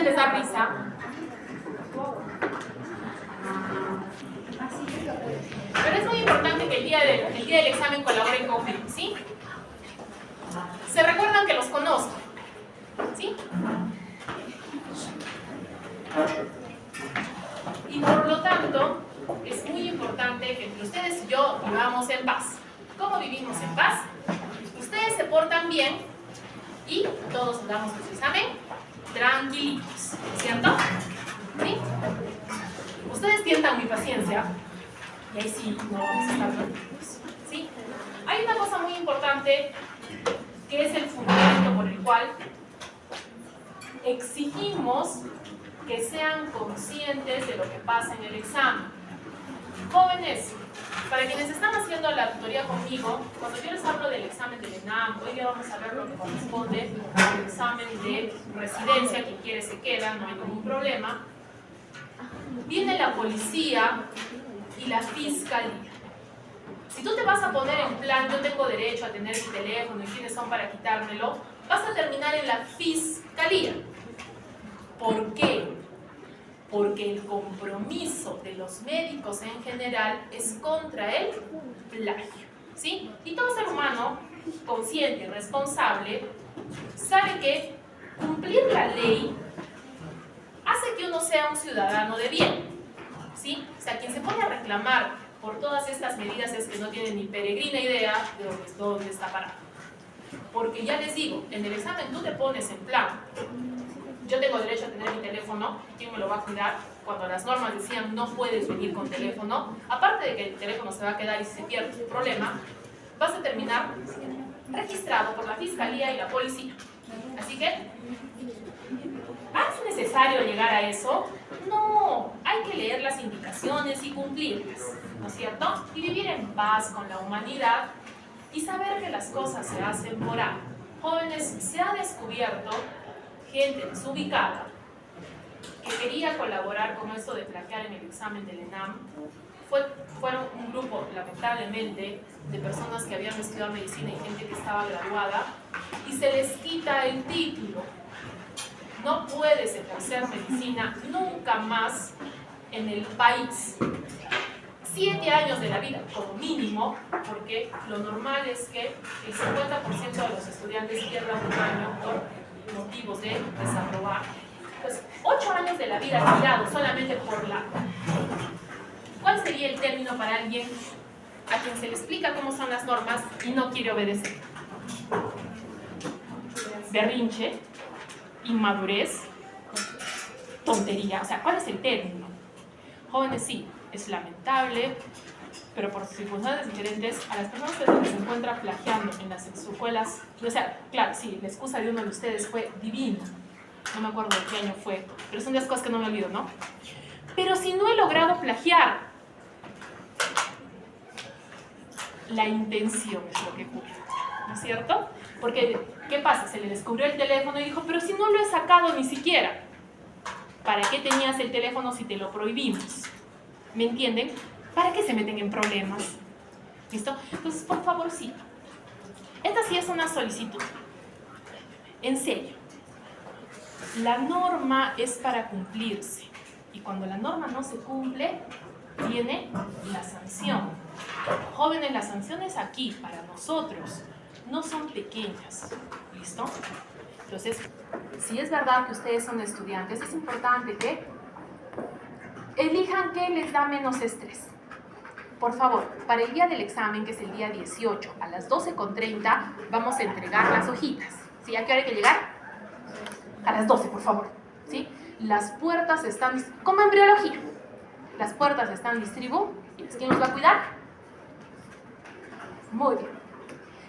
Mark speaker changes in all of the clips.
Speaker 1: ustedes les da risa. Pero es muy importante que el día del examen colaboren conmigo, ¿sí? Se recuerdan que los conozco, ¿sí? Y por lo tanto, es muy importante que entre ustedes y yo vivamos en paz. ¿Cómo vivimos en paz? Ustedes se portan bien y todos damos nuestro examen tranquilitos, ¿cierto? ¿Sí? Ustedes tientan mi paciencia y ahí sí no vamos a estar tranquilos, ¿sí? Hay una cosa muy importante que es el fundamento por el cual exigimos que sean conscientes de lo que pasa en el examen. Jóvenes, para quienes están haciendo la tutoría conmigo, cuando yo les hablo del examen del ENAM, hoy día vamos a ver lo que corresponde al examen de residencia, quien quiere se queda, no hay ningún problema. Viene la policía y la fiscalía. Si tú te vas a poner en plan, yo tengo derecho a tener mi teléfono y quiénes son para quitármelo, vas a terminar en la fiscalía. ¿Por qué? Porque el compromiso de los médicos en general es contra el plagio, ¿sí? Y todo ser humano, consciente y responsable, sabe que cumplir la ley hace que uno sea un ciudadano de bien, ¿sí? O sea, quien se pone a reclamar por todas estas medidas es que no tiene ni peregrina idea de dónde está parado. Porque ya les digo, en el examen tú te pones en plan, yo tengo derecho a tener mi teléfono, ¿quién me lo va a cuidar? Cuando las normas decían no puedes venir con teléfono, aparte de que el teléfono se va a quedar y si se pierde su problema, vas a terminar registrado por la fiscalía y la policía. Así que, ¿es necesario llegar a eso? No, hay que leer las indicaciones y cumplirlas, ¿no es cierto? Y vivir en paz con la humanidad y saber que las cosas se hacen por algo. Jóvenes, se ha descubierto gente desubicada que quería colaborar con esto de plagiar en el examen del ENAM. Fueron un grupo, lamentablemente, de personas que habían estudiado medicina y gente que estaba graduada y se les quita el título. No puedes ejercer medicina nunca más en el país. 7 años de la vida, como mínimo, porque lo normal es que el 50% de los estudiantes pierdan un año por motivos de desaprobar. Pues 8 años de la vida tirado solamente por la... ¿Cuál sería el término para alguien a quien se le explica cómo son las normas y no quiere obedecer? Berrinche, inmadurez, tontería. O sea, ¿cuál es el término? Jóvenes, sí, es lamentable, pero por circunstancias diferentes, a las personas que se les encuentra plagiando en las escuelas, o sea, claro, sí, la excusa de uno de ustedes fue divina, no me acuerdo de qué año fue, pero son de las cosas que no me olvido, ¿no? Pero si no he logrado plagiar, la intención es lo que ocurre, ¿no es cierto? Porque, ¿qué pasa? Se le descubrió el teléfono y dijo, pero si no lo he sacado ni siquiera, ¿para qué tenías el teléfono si te lo prohibimos? ¿Me entienden? ¿Para qué se meten en problemas? ¿Listo? Entonces, por favorcito. Esta sí es una solicitud. En serio. La norma es para cumplirse. Y cuando la norma no se cumple, viene la sanción. Jóvenes, las sanciones aquí, para nosotros, no son pequeñas. ¿Listo? Entonces, si es verdad que ustedes son estudiantes, es importante que elijan qué les da menos estrés. Por favor, para el día del examen, que es el día 18, a las 12:30, vamos a entregar las hojitas. ¿Sí? ¿A qué hora hay que llegar? A las 12, por favor. ¿Sí? Las puertas están, como embriología, las puertas están distribuidas. ¿Quién nos va a cuidar? Muy bien.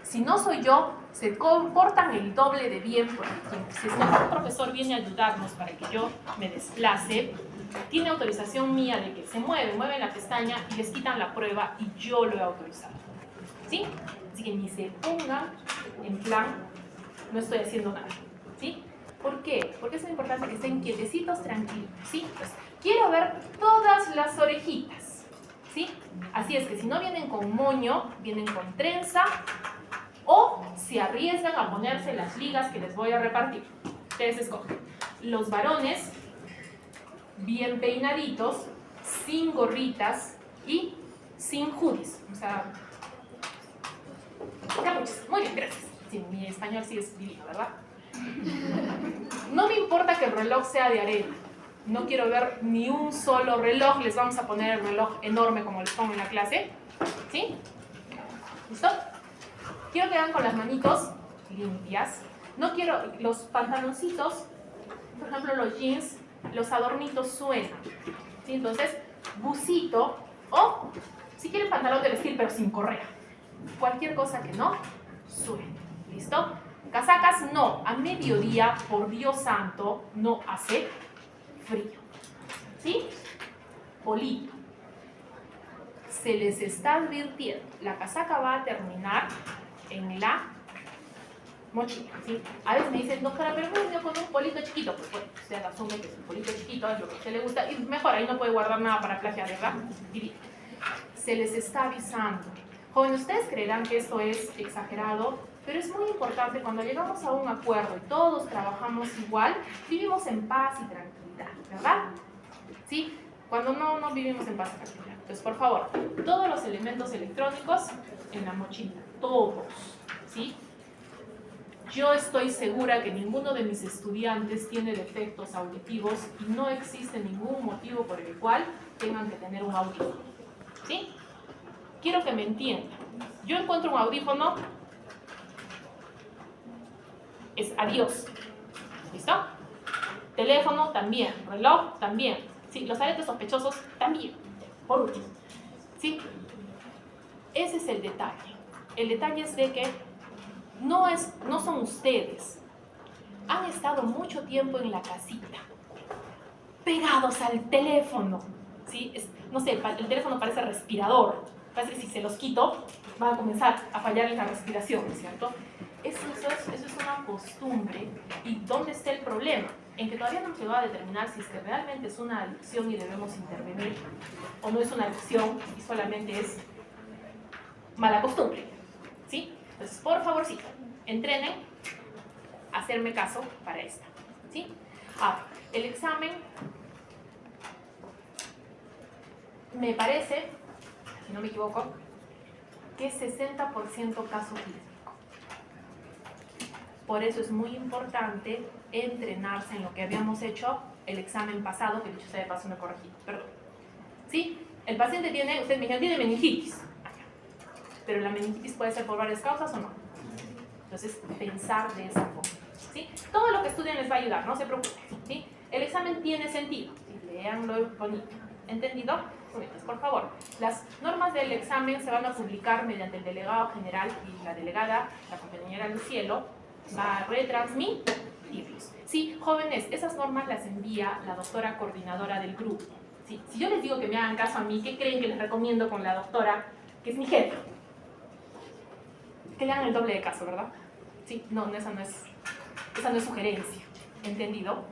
Speaker 1: Si no soy yo, se comportan el doble de bien, porque si un profesor viene a ayudarnos para que yo me desplace, tiene autorización mía de que se mueven la pestaña y les quitan la prueba y yo lo he autorizado. ¿Sí? Así que ni se pongan en plan, no estoy haciendo nada. ¿Sí? ¿Por qué? Porque es muy importante que estén quietecitos, tranquilos. ¿Sí? Pues, quiero ver todas las orejitas. ¿Sí? Así es que si no vienen con moño, vienen con trenza o se arriesgan a ponerse las ligas que les voy a repartir. Ustedes escogen. Los varones, bien peinaditos, sin gorritas y sin hoodies. O sea, capuchas. Muy bien, gracias. Sí, mi español sí es divino, ¿verdad? No me importa que el reloj sea de arena. No quiero ver ni un solo reloj. Les vamos a poner el reloj enorme como les pongo en la clase. ¿Sí? ¿Listo? Quiero que hagan con las manitos limpias. No quiero los pantaloncitos, por ejemplo los jeans, los adornitos suenan. ¿Sí? Entonces, busito o si quieren pantalón de vestir pero sin correa. Cualquier cosa que no suene. ¿Listo? Casacas no. A mediodía, por Dios santo, no hace frío. ¿Sí? Polito. Se les está advirtiendo. La casaca va a terminar en la mochila, ¿sí? A veces me dicen, doctora, pero yo con un polito chiquito. Pues bueno, usted asume que es un polito chiquito, es lo que a usted le gusta. Y mejor, ahí no puede guardar nada para plagiar, ¿verdad? Divino. Se les está avisando. Jóvenes, ustedes creerán que esto es exagerado, pero es muy importante cuando llegamos a un acuerdo y todos trabajamos igual, vivimos en paz y tranquilidad, ¿verdad? ¿Sí? Cuando no vivimos en paz y tranquilidad. Entonces, por favor, todos los elementos electrónicos en la mochila, todos, ¿sí? Yo estoy segura que ninguno de mis estudiantes tiene defectos auditivos y no existe ningún motivo por el cual tengan que tener un audífono, ¿sí? Quiero que me entiendan. Yo encuentro un audífono, es adiós. ¿Listo? Teléfono también, reloj también. Sí, los aretes sospechosos también. Por último. ¿Sí? Ese es el detalle. El detalle es de que no son ustedes. Han estado mucho tiempo en la casita, pegados al teléfono. ¿Sí? No sé, el teléfono parece respirador. Parece que si se los quito, va a comenzar a fallar en la respiración, ¿no es cierto? Eso es una costumbre. ¿Y dónde está el problema? En que todavía no nos va a determinar si es que realmente es una adicción y debemos intervenir, o no es una adicción y solamente es mala costumbre. ¿Sí? Entonces, por favorcito, entrenen a hacerme caso para esta. ¿Sí? Ahora, el examen me parece, si no me equivoco, que es 60% caso clínico. Por eso es muy importante entrenarse en lo que habíamos hecho el examen pasado, que dicho sea de paso me corregí, perdón. ¿Sí? El paciente tiene, ustedes me dijeron, tiene meningitis. Pero la meningitis puede ser por varias causas o no. Entonces, pensar de esa forma. ¿Sí? Todo lo que estudien les va a ayudar, no se preocupen. ¿Sí? El examen tiene sentido. Leanlo bonito. ¿Entendido? Muy bien, pues por favor. Las normas del examen se van a publicar mediante el delegado general y la delegada, la compañera Lucielo, va a retransmitirlos. Sí, jóvenes, esas normas las envía la doctora coordinadora del grupo. Sí, si yo les digo que me hagan caso a mí, ¿qué creen que les recomiendo con la doctora, que es mi jefa? Que le hagan el doble de caso, ¿verdad? Sí, no, esa no es sugerencia. ¿Entendido?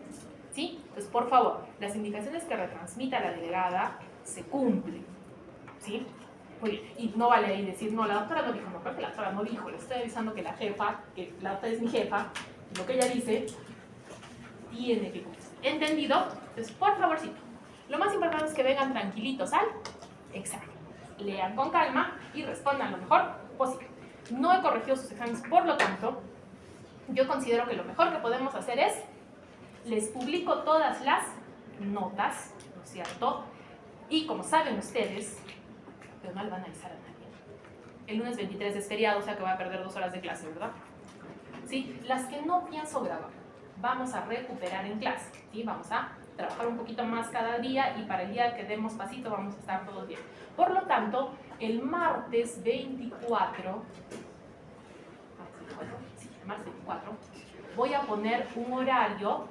Speaker 1: ¿Sí? Entonces, por favor, las indicaciones que retransmita la delegada se cumplen. ¿Sí? Muy bien. Y no vale ahí decir, no, la doctora no dijo, no, porque la doctora no dijo, le estoy avisando que la jefa, que la doctora es mi jefa, y lo que ella dice, tiene que cumplirse. ¿Entendido? Entonces, por favorcito, lo más importante es que vengan tranquilitos al examen. Lean con calma y respondan lo mejor posible. No he corregido sus exámenes, por lo tanto, yo considero que lo mejor que podemos hacer es, les publico todas las notas, ¿no es cierto? Y como saben ustedes, pero no le van a avisar a nadie. El lunes 23 es feriado, o sea que voy a perder 2 horas de clase, ¿verdad? ¿Sí? Las que no pienso grabar, vamos a recuperar en clase, ¿sí? Vamos a trabajar un poquito más cada día y para el día que demos pasito vamos a estar todos bien. Por lo tanto, el martes 24, voy a poner un horario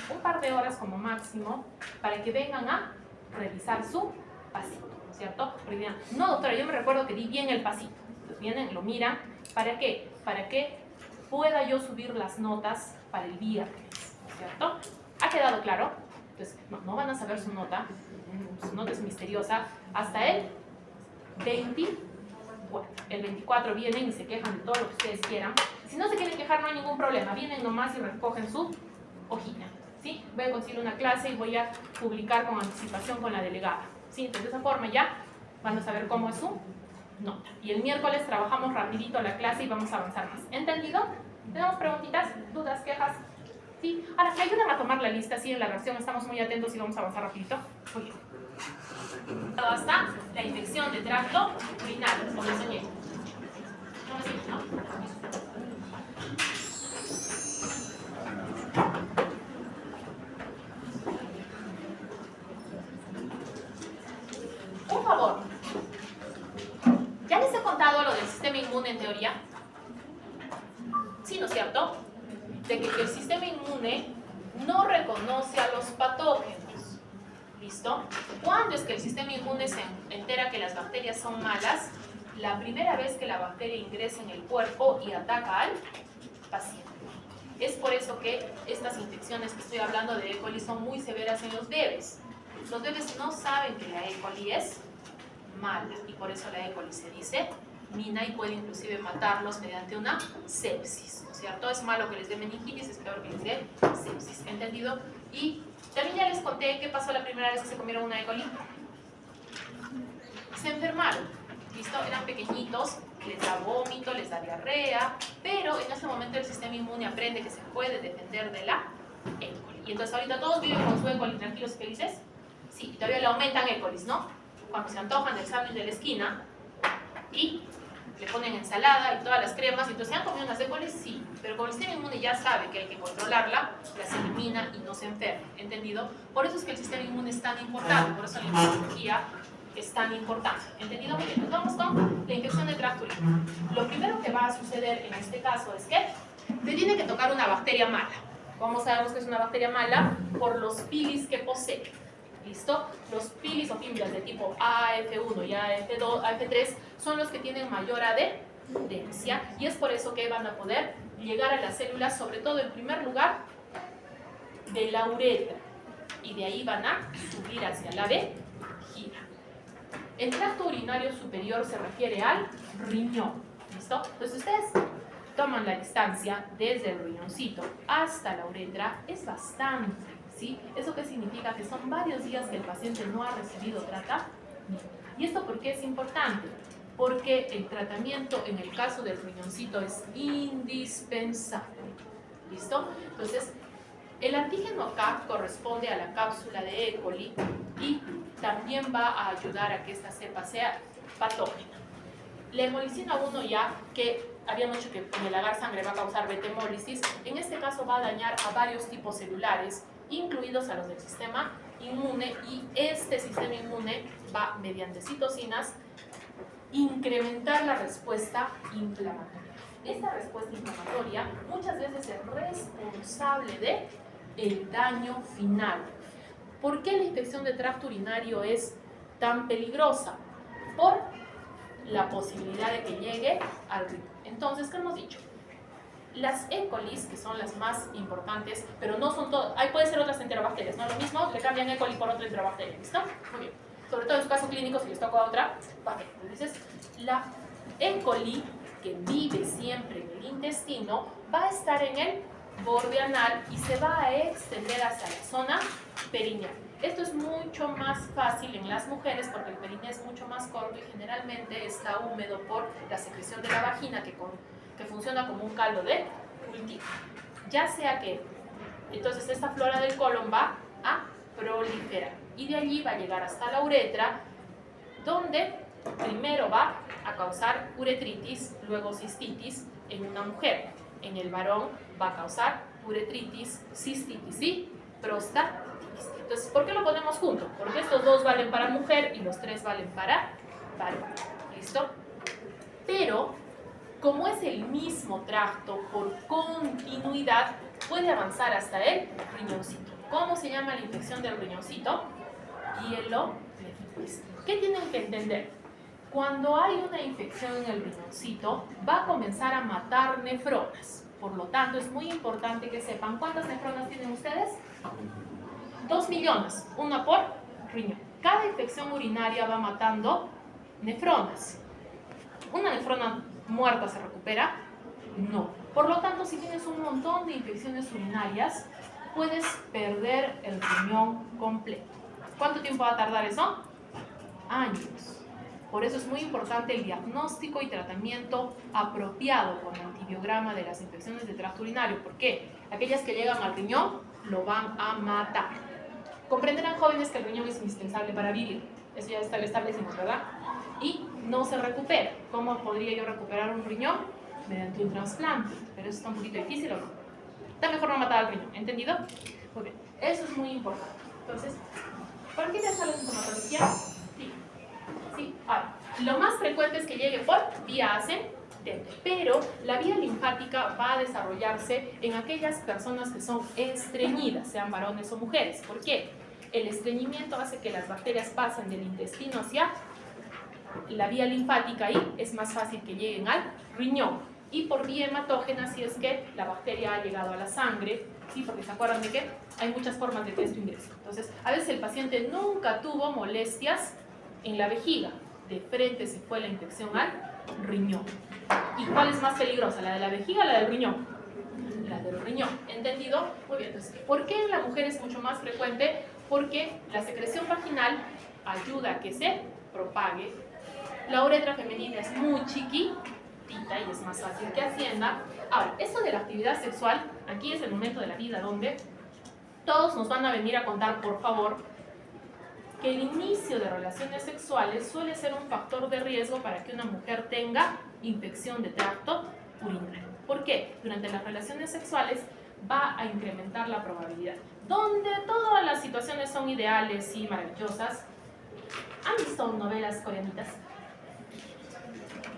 Speaker 1: de un par de horas como máximo para que vengan a revisar su pasito, ¿no es cierto? Porque dirán, no doctora, yo me recuerdo que di bien el pasito. Entonces vienen, lo miran, ¿para qué? Para que pueda yo subir las notas para el viernes, ¿no es cierto? ¿Ha quedado claro? Entonces, no van a saber su nota es misteriosa, hasta el 24. El 24 vienen y se quejan de todo lo que ustedes quieran. Si no se quieren quejar, no hay ningún problema. Vienen nomás y recogen su hojita, ¿sí? Voy a conseguir una clase y voy a publicar con anticipación con la delegada, ¿sí? Entonces de esa forma ya van a saber cómo es su nota. Y el miércoles trabajamos rapidito la clase y vamos a avanzar más. ¿Entendido? ¿Tenemos preguntitas, dudas, quejas? ¿Sí? Ahora, ¿me ayudan a tomar la lista? Sí, en la reacción estamos muy atentos y vamos a avanzar rapidito. Muy bien. Hasta la infección de tracto urinario, o de soñé. ¿No sé, no? Un favor. ¿Ya les he contado lo del sistema inmune en teoría? Sí, ¿no es cierto? De que el sistema inmune no reconoce a los patógenos. ¿Listo? ¿Cuándo es que el sistema inmune se entera que las bacterias son malas? La primera vez que la bacteria ingresa en el cuerpo y ataca al paciente. Es por eso que estas infecciones que estoy hablando de E. coli son muy severas en los bebés. Los bebés no saben que la E. coli es mala y por eso la E. coli se dice mina y puede inclusive matarlos mediante una sepsis, ¿no es cierto? Es malo que les dé meningitis, es peor que les dé sepsis, ¿entendido? Y también ya les conté qué pasó la primera vez que se comieron una E. coli. Se enfermaron, ¿listo? Eran pequeñitos, les da vómito, les da diarrea, pero en ese momento el sistema inmune aprende que se puede defender de la E. coli. Y entonces ahorita todos viven con su E. coli tranquilos y felices. Sí, y todavía le aumentan E. colis, ¿no? Cuando se antojan del sándwich de la esquina y le ponen ensalada y todas las cremas, y entonces ¿se han comido unas E. coli? Sí, pero como el sistema inmune ya sabe que hay que controlarla, las elimina y no se enferma, ¿entendido? Por eso es que el sistema inmune es tan importante, por eso la inmunología es tan importante, ¿entendido? Muy bien, entonces vamos con la infección de tracto urinario. Lo primero que va a suceder en este caso es que te tiene que tocar una bacteria mala. ¿Cómo sabemos que es una bacteria mala? Por los pilis que posee. ¿Listo? Los pilis o fimbrias de tipo AF1 y AF2, AF3 son los que tienen mayor adherencia y es por eso que van a poder llegar a las células, sobre todo en primer lugar, de la uretra y de ahí van a subir hacia la vejiga. El tracto urinario superior se refiere al riñón. ¿Listo? Entonces ustedes toman la distancia desde el riñoncito hasta la uretra, es bastante. ¿Sí? ¿Eso qué significa? Que son varios días que el paciente no ha recibido tratamiento. ¿Y esto por qué es importante? Porque el tratamiento en el caso del riñoncito es indispensable. ¿Listo? Entonces, el antígeno acá corresponde a la cápsula de E. coli y también va a ayudar a que esta cepa sea patógena. La hemolicina 1 ya, que habíamos dicho que con el agar sangre va a causar beta-hemólisis, en este caso va a dañar a varios tipos celulares, incluidos a los del sistema inmune, y este sistema inmune va, mediante citocinas, incrementar la respuesta inflamatoria. Esta respuesta inflamatoria muchas veces es responsable del daño final. ¿Por qué la infección de tracto urinario es tan peligrosa? Por la posibilidad de que llegue al riñón. Entonces, ¿qué hemos dicho? Las E. colis, que son las más importantes, pero no son todas, ahí puede ser otras enterobacterias, ¿no? Lo mismo, le cambian E. coli por otra enterobacteria, ¿listo? Muy bien. Sobre todo en su caso clínico, si les toca otra bacteria. Entonces, la E. coli, que vive siempre en el intestino, va a estar en el borde anal y se va a extender hacia la zona perineal. Esto es mucho más fácil en las mujeres porque el perineo es mucho más corto y generalmente está húmedo por la secreción de la vagina que funciona como un caldo de cultivo. Ya sea que, entonces esta flora del colon va a proliferar y de allí va a llegar hasta la uretra, donde primero va a causar uretritis, luego cistitis en una mujer. En el varón va a causar uretritis, cistitis y prostatitis. Entonces, ¿por qué lo ponemos junto? Porque estos dos valen para mujer y los tres valen para varón. ¿Listo? Pero, como es el mismo tracto, por continuidad, puede avanzar hasta el riñoncito. ¿Cómo se llama la infección del riñoncito? Pielonefritis. ¿Qué tienen que entender? Cuando hay una infección en el riñoncito, va a comenzar a matar nefronas. Por lo tanto, es muy importante que sepan cuántas nefronas tienen ustedes. 2 millones, una por riñón. Cada infección urinaria va matando nefronas. ¿Una nefrona muerta se recupera? No. Por lo tanto, si tienes un montón de infecciones urinarias, puedes perder el riñón completo. ¿Cuánto tiempo va a tardar eso? Años. Por eso es muy importante el diagnóstico y tratamiento apropiado con antibiograma de las infecciones de tracto urinario. ¿Por qué? Aquellas que llegan al riñón lo van a matar. Comprenderán, jóvenes, que el riñón es indispensable para vivir. Eso ya lo establecimos, ¿verdad? Y no se recupera. ¿Cómo podría yo recuperar un riñón? Mediante un trasplante. Pero eso está un poquito difícil, ¿o no? Está mejor no matar al riñón. ¿Entendido? Muy bien. Eso es muy importante. Entonces, ¿por qué ya sale la sintomatología? Sí. Ahora, lo más frecuente es que llegue por vía ascendente, pero la vía linfática va a desarrollarse en aquellas personas que son estreñidas, sean varones o mujeres. ¿Por qué? El estreñimiento hace que las bacterias pasen del intestino hacia la vía linfática y es más fácil que lleguen al riñón. Y por vía hematógena, si es que la bacteria ha llegado a la sangre, ¿sí? Porque se acuerdan de que hay muchas formas de que esto ingrese. Entonces, a veces el paciente nunca tuvo molestias en la vejiga, de frente se fue la infección al riñón. ¿Y cuál es más peligrosa, la de la vejiga o la del riñón? La del riñón, ¿entendido? Muy bien, entonces, ¿por qué en la mujer es mucho más frecuente? Porque la secreción vaginal ayuda a que se propague. La uretra femenina es muy chiquitita y es más fácil que ascienda. Ahora, esto de la actividad sexual, aquí es el momento de la vida donde todos nos van a venir a contar, por favor, que el inicio de relaciones sexuales suele ser un factor de riesgo para que una mujer tenga infección de tracto urinario. ¿Por qué? Durante las relaciones sexuales va a incrementar la probabilidad. Donde todas las situaciones son ideales y maravillosas. ¿Han visto novelas coreanitas?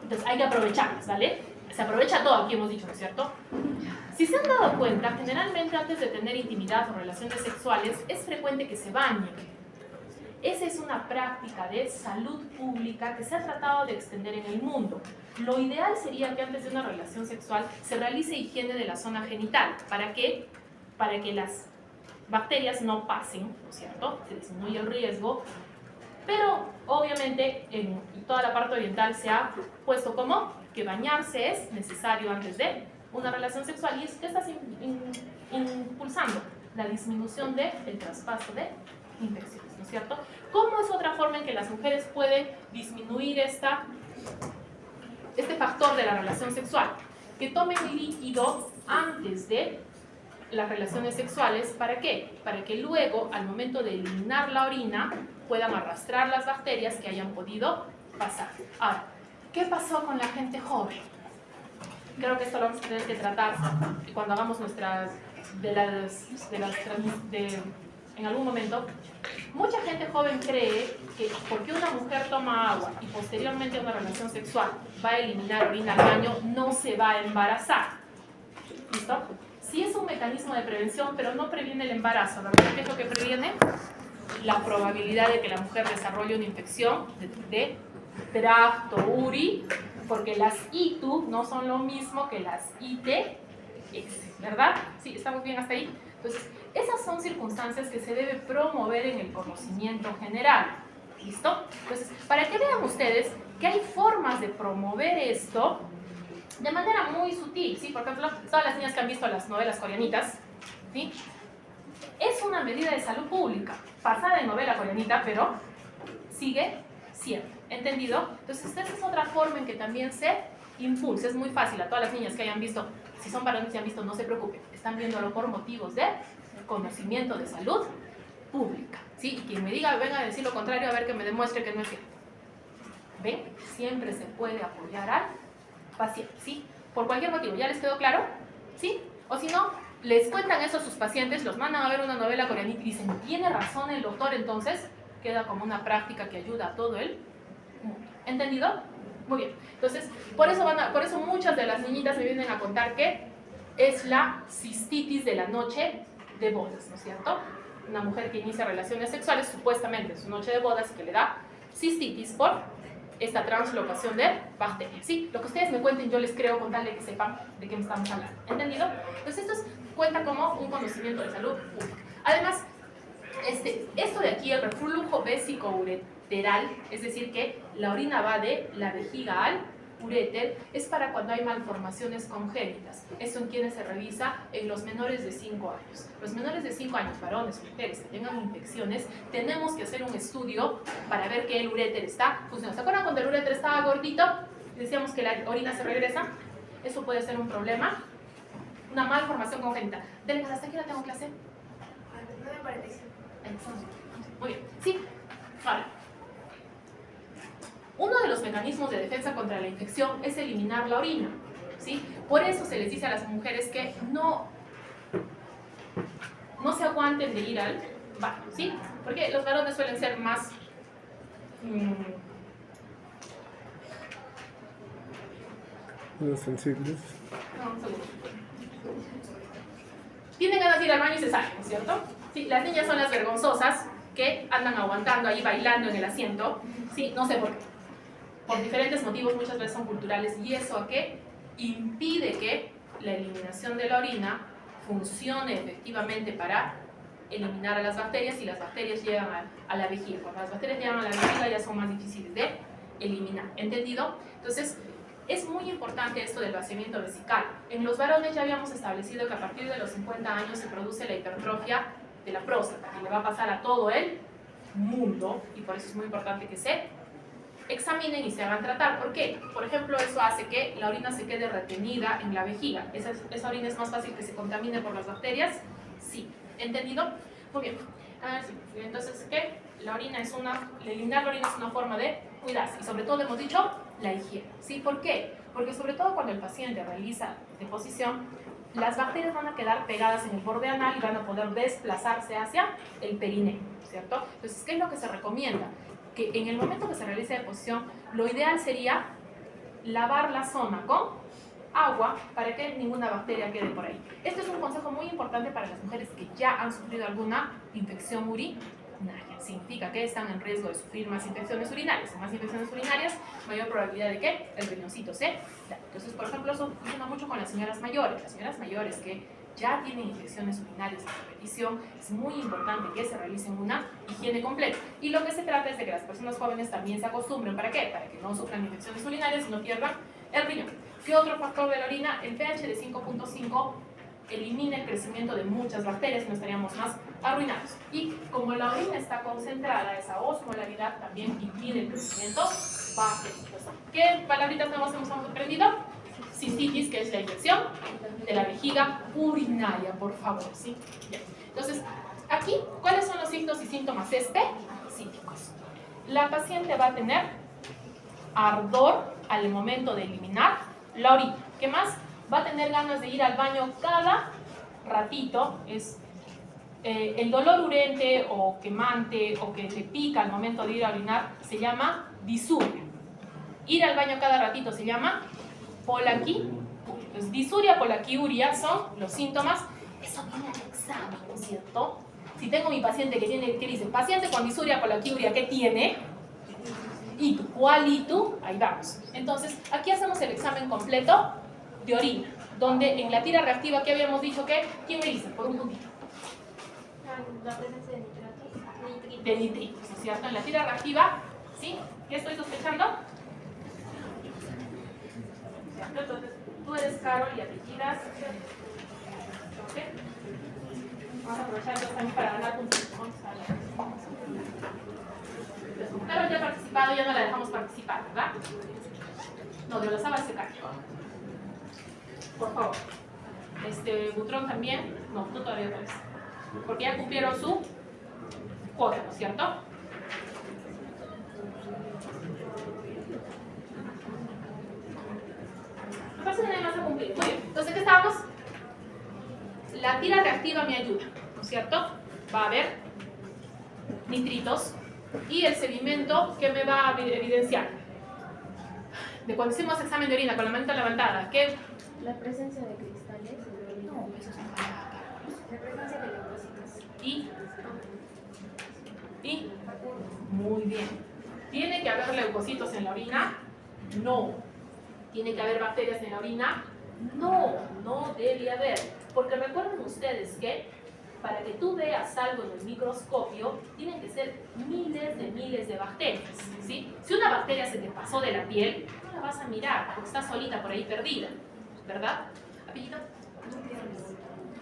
Speaker 1: Entonces hay que aprovecharlas, ¿vale? Se aprovecha todo, aquí hemos dicho, ¿no es cierto? Si se han dado cuenta, generalmente antes de tener intimidad o relaciones sexuales es frecuente que se bañen. Esa es una práctica de salud pública que se ha tratado de extender en el mundo. Lo ideal sería que antes de una relación sexual se realice higiene de la zona genital. ¿Para qué? Para que las bacterias no pasen, ¿no es cierto? Se disminuye el riesgo. Pero obviamente en toda la parte oriental se ha puesto como que bañarse es necesario antes de una relación sexual y esto está impulsando la disminución del traspaso de infecciones, ¿no es cierto? ¿Cómo es otra forma en que las mujeres pueden disminuir este factor de la relación sexual? Que tomen líquido antes de las relaciones sexuales. ¿Para qué? Para que luego, al momento de eliminar la orina, puedan arrastrar las bacterias que hayan podido pasar. Ahora, ¿qué pasó con la gente joven? Creo que esto lo vamos a tener que tratar cuando hagamos en algún momento. Mucha gente joven cree que porque una mujer toma agua y posteriormente a una relación sexual va a eliminar orina al baño, no se va a embarazar. ¿Listo? Sí es un mecanismo de prevención, pero no previene el embarazo. ¿Verdad? ¿Qué es lo que previene? La probabilidad de que la mujer desarrolle una infección de tracto urinario, porque las ITU no son lo mismo que las ITS, ¿verdad? Sí, ¿estamos bien hasta ahí? Entonces, esas son circunstancias que se debe promover en el conocimiento general. ¿Listo? Entonces, para que vean ustedes que hay formas de promover esto de manera muy sutil, ¿sí? Por ejemplo, todas las niñas que han visto las novelas coreanitas, ¿sí? Es una medida de salud pública, pasada en novela coreanita, pero sigue siendo. ¿Entendido? Entonces, esta es otra forma en que también se impulsa. Es muy fácil. A todas las niñas que hayan visto, si son varones y han visto, no se preocupen. Están viéndolo por motivos de conocimiento de salud pública. ¿Sí? Y quien me diga, venga a decir lo contrario, a ver que me demuestre que no es cierto. ¿Ven? Siempre se puede apoyar al paciente, ¿sí? Por cualquier motivo. ¿Ya les quedó claro? ¿Sí? O si no, les cuentan eso a sus pacientes, los mandan a ver una novela coreanita y dicen, ¿tiene razón el doctor? Entonces, queda como una práctica que ayuda a todo el mundo. ¿Entendido? Muy bien. Entonces, por eso muchas de las niñitas me vienen a contar que es la cistitis de la noche de bodas, ¿no es cierto? Una mujer que inicia relaciones sexuales supuestamente en su noche de bodas y que le da cistitis por esta translocación de bacterias, ¿sí? Lo que ustedes me cuenten yo les creo con tal de que sepan de qué me estamos hablando, ¿entendido? Entonces esto cuenta como un conocimiento de salud pública. Además, esto de aquí, el reflujo vésico-ureteral, es decir que la orina va de la vejiga al uréter es para cuando hay malformaciones congénitas. Esto en quienes se revisa en los menores de 5 años. Los menores de 5 años, varones o mujeres que tengan infecciones, tenemos que hacer un estudio para ver que el uréter está funcionando. ¿Se acuerdan cuando el uréter estaba gordito? Decíamos que la orina se regresa. Eso puede ser un problema. Una malformación congénita. Delega, ¿hasta qué hora tengo clase? 9:45. Muy bien. Sí. Ahora. Uno de los mecanismos de defensa contra la infección es eliminar la orina, ¿sí? Por eso se les dice a las mujeres que no se aguanten de ir al baño, ¿sí? Porque los varones suelen ser más
Speaker 2: los sensibles.
Speaker 1: No, un segundo. Tienen ganas de ir al baño y se salen, ¿no es cierto? Sí, las niñas son las vergonzosas que andan aguantando ahí bailando en el asiento, ¿sí? No sé por qué. Por diferentes motivos, muchas veces son culturales, y eso a qué impide que la eliminación de la orina funcione efectivamente para eliminar a las bacterias, y las bacterias llegan a la vejiga. Cuando las bacterias llegan a la vejiga ya son más difíciles de eliminar. ¿Entendido? Entonces, es muy importante esto del vaciamiento vesical. En los varones ya habíamos establecido que a partir de los 50 años se produce la hipertrofia de la próstata, y le va a pasar a todo el mundo, y por eso es muy importante que se examinen y se hagan tratar. ¿Por qué? Por ejemplo, eso hace que la orina se quede retenida en la vejiga. ¿Esa orina es más fácil que se contamine por las bacterias? Sí. ¿Entendido? Muy bien. Sí. Entonces, ¿qué? La orina es eliminar la orina es una forma de cuidarse. Y sobre todo, hemos dicho, la higiene. ¿Sí? ¿Por qué? Porque sobre todo cuando el paciente realiza deposición, las bacterias van a quedar pegadas en el borde anal y van a poder desplazarse hacia el perineo, ¿cierto? Entonces, ¿qué es lo que se recomienda? Que en el momento que se realice deposición, lo ideal sería lavar la zona con agua para que ninguna bacteria quede por ahí. Esto es un consejo muy importante para las mujeres que ya han sufrido alguna infección urinaria. Significa que están en riesgo de sufrir más infecciones urinarias. Más infecciones urinarias, mayor probabilidad de que el riñoncito se dañe. Entonces, por ejemplo, eso funciona mucho con las señoras mayores. Las señoras mayores que ya tienen infecciones urinarias de repetición, es muy importante que se realicen una higiene completa. Y lo que se trata es de que las personas jóvenes también se acostumbren. ¿Para qué? Para que no sufran infecciones urinarias y no pierdan el riñón. ¿Qué otro factor de la orina? El pH de 5.5 elimina el crecimiento de muchas bacterias y no estaríamos más arruinados. Y como la orina está concentrada, esa osmolaridad también impide el crecimiento bacterioso. ¿Qué palabritas nuevas hemos aprendido? Cistitis, que es la infección de la vejiga urinaria, por favor, ¿sí? Bien. Entonces, aquí, ¿cuáles son los signos y síntomas específicos? La paciente va a tener ardor al momento de eliminar la orina. ¿Qué más? Va a tener ganas de ir al baño cada ratito. El dolor urente o quemante o que te pica al momento de ir a orinar se llama disuria. Ir al baño cada ratito se llama polaquiuria. Entonces, disuria, polaquiuria son los síntomas. Eso viene al examen, ¿no es cierto? Si tengo mi paciente que dice, paciente con disuria, polaquiuria, ¿qué tiene? ¿Y cuál y tú? Ahí vamos. Entonces, aquí hacemos el examen completo de orina, donde en la tira reactiva, ¿qué habíamos dicho que? ¿Quién me dice? Por un puntito.
Speaker 3: La presencia de nitritos.
Speaker 1: De nitritos, ¿no es cierto? En la tira reactiva, ¿sí? ¿Qué estoy sospechando? Entonces, tú eres Carol y apellidas. ¿Ok? Vamos a aprovechar esto también para ganar puntos. Carol ya ha participado, ya no la dejamos participar, ¿verdad? No, de los sábados se cae. Por favor. Butrón también. No, tú todavía no eres. Porque ya cumplieron su cuota, ¿no es cierto? Me parece que no hay más a cumplir. Muy bien. Entonces, ¿qué estábamos? La tira reactiva me ayuda, ¿no es cierto? Va a haber nitritos y el sedimento que me va a evidenciar. De cuando hicimos examen de orina con la manita levantada, ¿qué?
Speaker 3: La presencia de cristales.
Speaker 1: No, eso es un palabra.
Speaker 3: La presencia de leucocitos.
Speaker 1: ¿Y? Muy bien. ¿Tiene que haber leucocitos en la orina? No. ¿Tiene que haber bacterias en la orina? No, no debe haber. Porque recuerden ustedes que para que tú veas algo en el microscopio, tienen que ser miles de bacterias, ¿sí? Si una bacteria se te pasó de la piel, no la vas a mirar, porque está solita por ahí perdida, ¿verdad? ¿Apellido?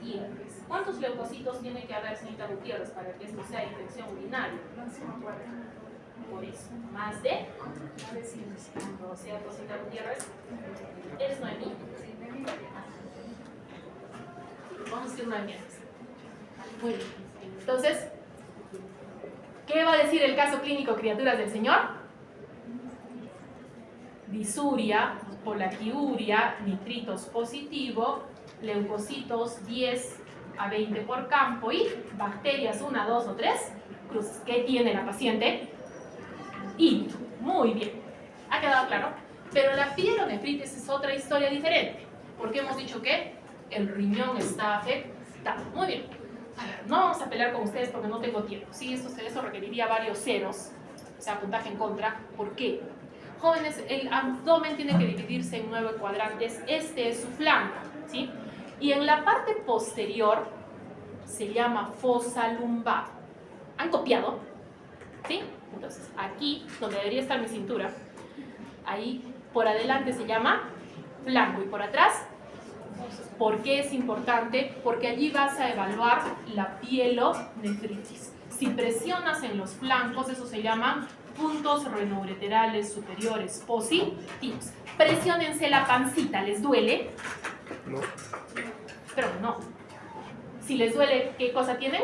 Speaker 1: Gutiérrez. ¿Cuántos leucocitos tiene que haber, señorita Gutiérrez, para que esto sea infección urinaria? Por eso, más de 100. ¿No es cierto, señorita Gutiérrez? ¿Eres Noemí? Vamos a decir Noemí. Muy bien. Entonces, ¿qué va a decir el caso clínico, criaturas del Señor? Disuria, polaquiuria, nitritos positivo, leucocitos 10 a 20 por campo y bacterias 1, 2 o 3 cruces. ¿Qué tiene la paciente? Y muy bien. ¿Ha quedado claro? Pero la pielonefritis es otra historia diferente. Porque hemos dicho que el riñón está afectado. Muy bien. A ver, no vamos a pelear con ustedes porque no tengo tiempo. Sí, eso requeriría varios ceros, o sea, puntaje en contra. ¿Por qué? Jóvenes, el abdomen tiene que dividirse en 9 cuadrantes. Este es su flanco, ¿sí? Y en la parte posterior se llama fosa lumbar. ¿Han copiado? ¿Sí? Entonces, aquí, donde debería estar mi cintura, ahí por adelante se llama flanco y por atrás. ¿Por qué es importante? Porque allí vas a evaluar la pielonefritis. Si presionas en los flancos, eso se llaman puntos renoureterales superiores positivos. Presiónense la pancita, ¿les duele?
Speaker 2: No.
Speaker 1: Pero no. Si les duele, ¿qué cosa tienen?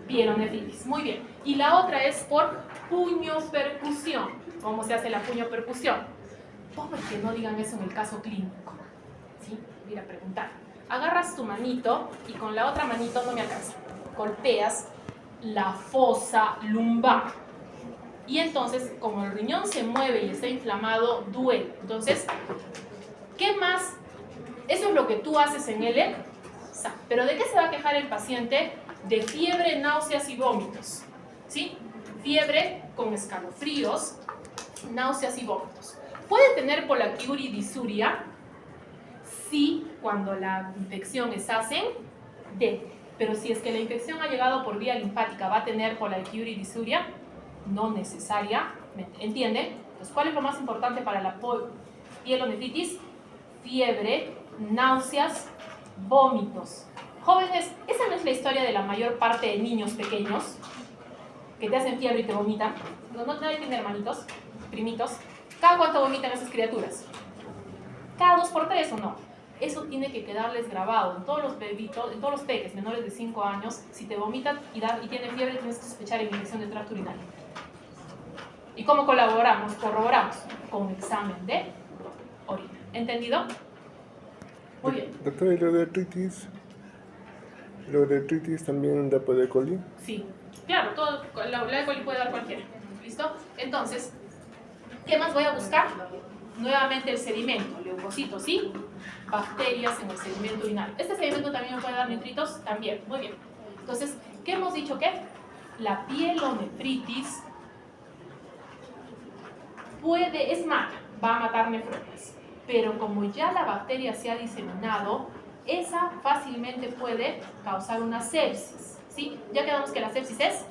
Speaker 1: Pielonefritis. Muy bien. Y la otra es por puño-percusión. ¿Cómo se hace la puño-percusión? Pobre que no digan eso en el caso clínico. ¿Sí? Ir a preguntar. Agarras tu manito y con la otra manito, no me alcanza, golpeas la fosa lumbar. Y entonces, como el riñón se mueve y está inflamado, duele. Entonces, ¿qué más? Eso es lo que tú haces en el examen. ¿Pero de qué se va a quejar el paciente? De fiebre, náuseas y vómitos. ¿Sí? Fiebre con escalofríos, náuseas y vómitos. ¿Puede tener polaquiuria y disuria? Sí, cuando la infección es ascendente. Pero si es que la infección ha llegado por vía linfática, ¿va a tener polaquiuria y disuria? No necesariamente. ¿Entienden? Entonces, ¿cuál es lo más importante para la pielonefritis? Fiebre, náuseas, vómitos. Jóvenes, esa no es la historia de la mayor parte de niños pequeños que te hacen fiebre y te vomitan. Nadie tiene hermanitos, primitos. ¿Cada cuánto vomitan esas criaturas? ¿Cada 2 por 3 o no? Eso tiene que quedarles grabado. En todos los bebitos, en todos los peques menores de 5 años, si te vomitan y tienen fiebre, tienes que sospechar en infección de tracto urinario. ¿Y cómo colaboramos? Corroboramos con examen de orina. ¿Entendido? Muy bien.
Speaker 2: Doctora, ¿y lo de artritis? ¿Lo de artritis también da por E. coli?
Speaker 1: Sí, claro, la E. coli puede dar cualquiera. ¿Listo? Entonces, ¿qué más voy a buscar? Nuevamente el sedimento, leucocitos y bacterias en el sedimento urinario. ¿Este sedimento también me puede dar nitritos? También, muy bien. Entonces, ¿qué hemos dicho que? La pielonefritis es mala, va a matar nefrones. Pero como ya la bacteria se ha diseminado, esa fácilmente puede causar una sepsis, ¿sí? Ya quedamos que la sepsis es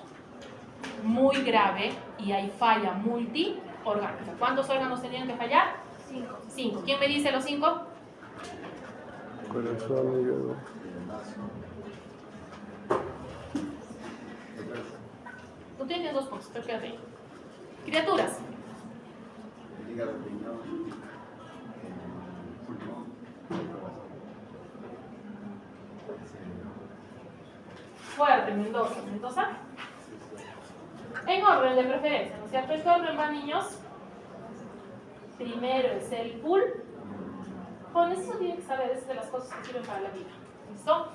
Speaker 1: muy grave y hay falla multiorgánica. ¿Cuántos órganos tenían que fallar? 5. ¿Quién me dice los 5?
Speaker 2: Corazón, hígado.
Speaker 1: Tú tienes 2 puntos, pero quédate ahí. Criaturas. Fuerte, Mendoza. En orden de preferencia, ¿no es cierto? ¿En qué orden van, niños? Primero es el pulmón. Con eso tienen que saber, es de las cosas que sirven para la vida. ¿Listo?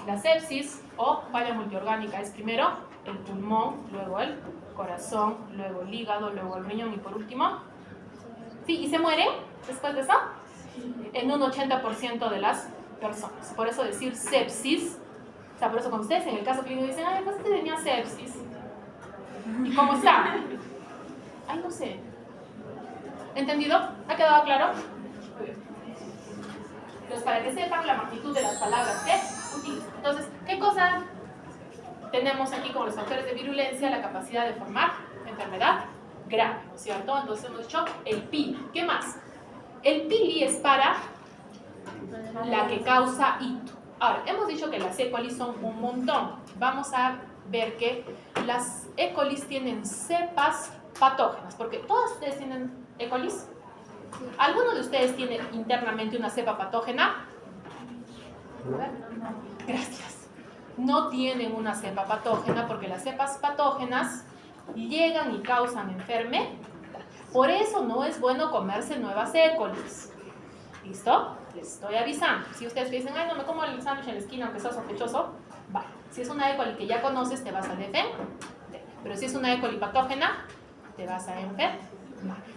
Speaker 1: La sepsis o falla multiorgánica es primero el pulmón, luego el corazón, luego el hígado, luego el riñón y por último. ¿Sí? ¿Y se mueren después de eso? En un 80% de las personas. Por eso decir sepsis, o sea, por eso cuando ustedes en el caso clínico dicen, ay, pues que tenía sepsis. ¿Y cómo está? Ay, no sé. ¿Entendido? ¿Ha quedado claro? Entonces, para que sepan la magnitud de las palabras que utilizan. Entonces, ¿qué cosa tenemos aquí con los factores de virulencia? La capacidad de formar enfermedad grave, ¿no es cierto? Entonces hemos dicho el pili. ¿Qué más? El pili es para la que causa ito. Ahora, hemos dicho que las E. coli son un montón. Vamos a ver que las E. coli tienen cepas patógenas, porque todas ustedes tienen E. coli. ¿Alguno de ustedes tiene internamente una cepa patógena? Gracias. No tienen una cepa patógena porque las cepas patógenas llegan y causan enfermedad. Por eso no es bueno comerse nuevas E. coli. ¿Listo? Les estoy avisando. Si ustedes dicen, ay, no me como el sándwich en la esquina aunque sea sospechoso, vale. Si es una E. coli que ya conoces, te vas a defender. Pero si es una E. coli patógena, te vas a enfermar.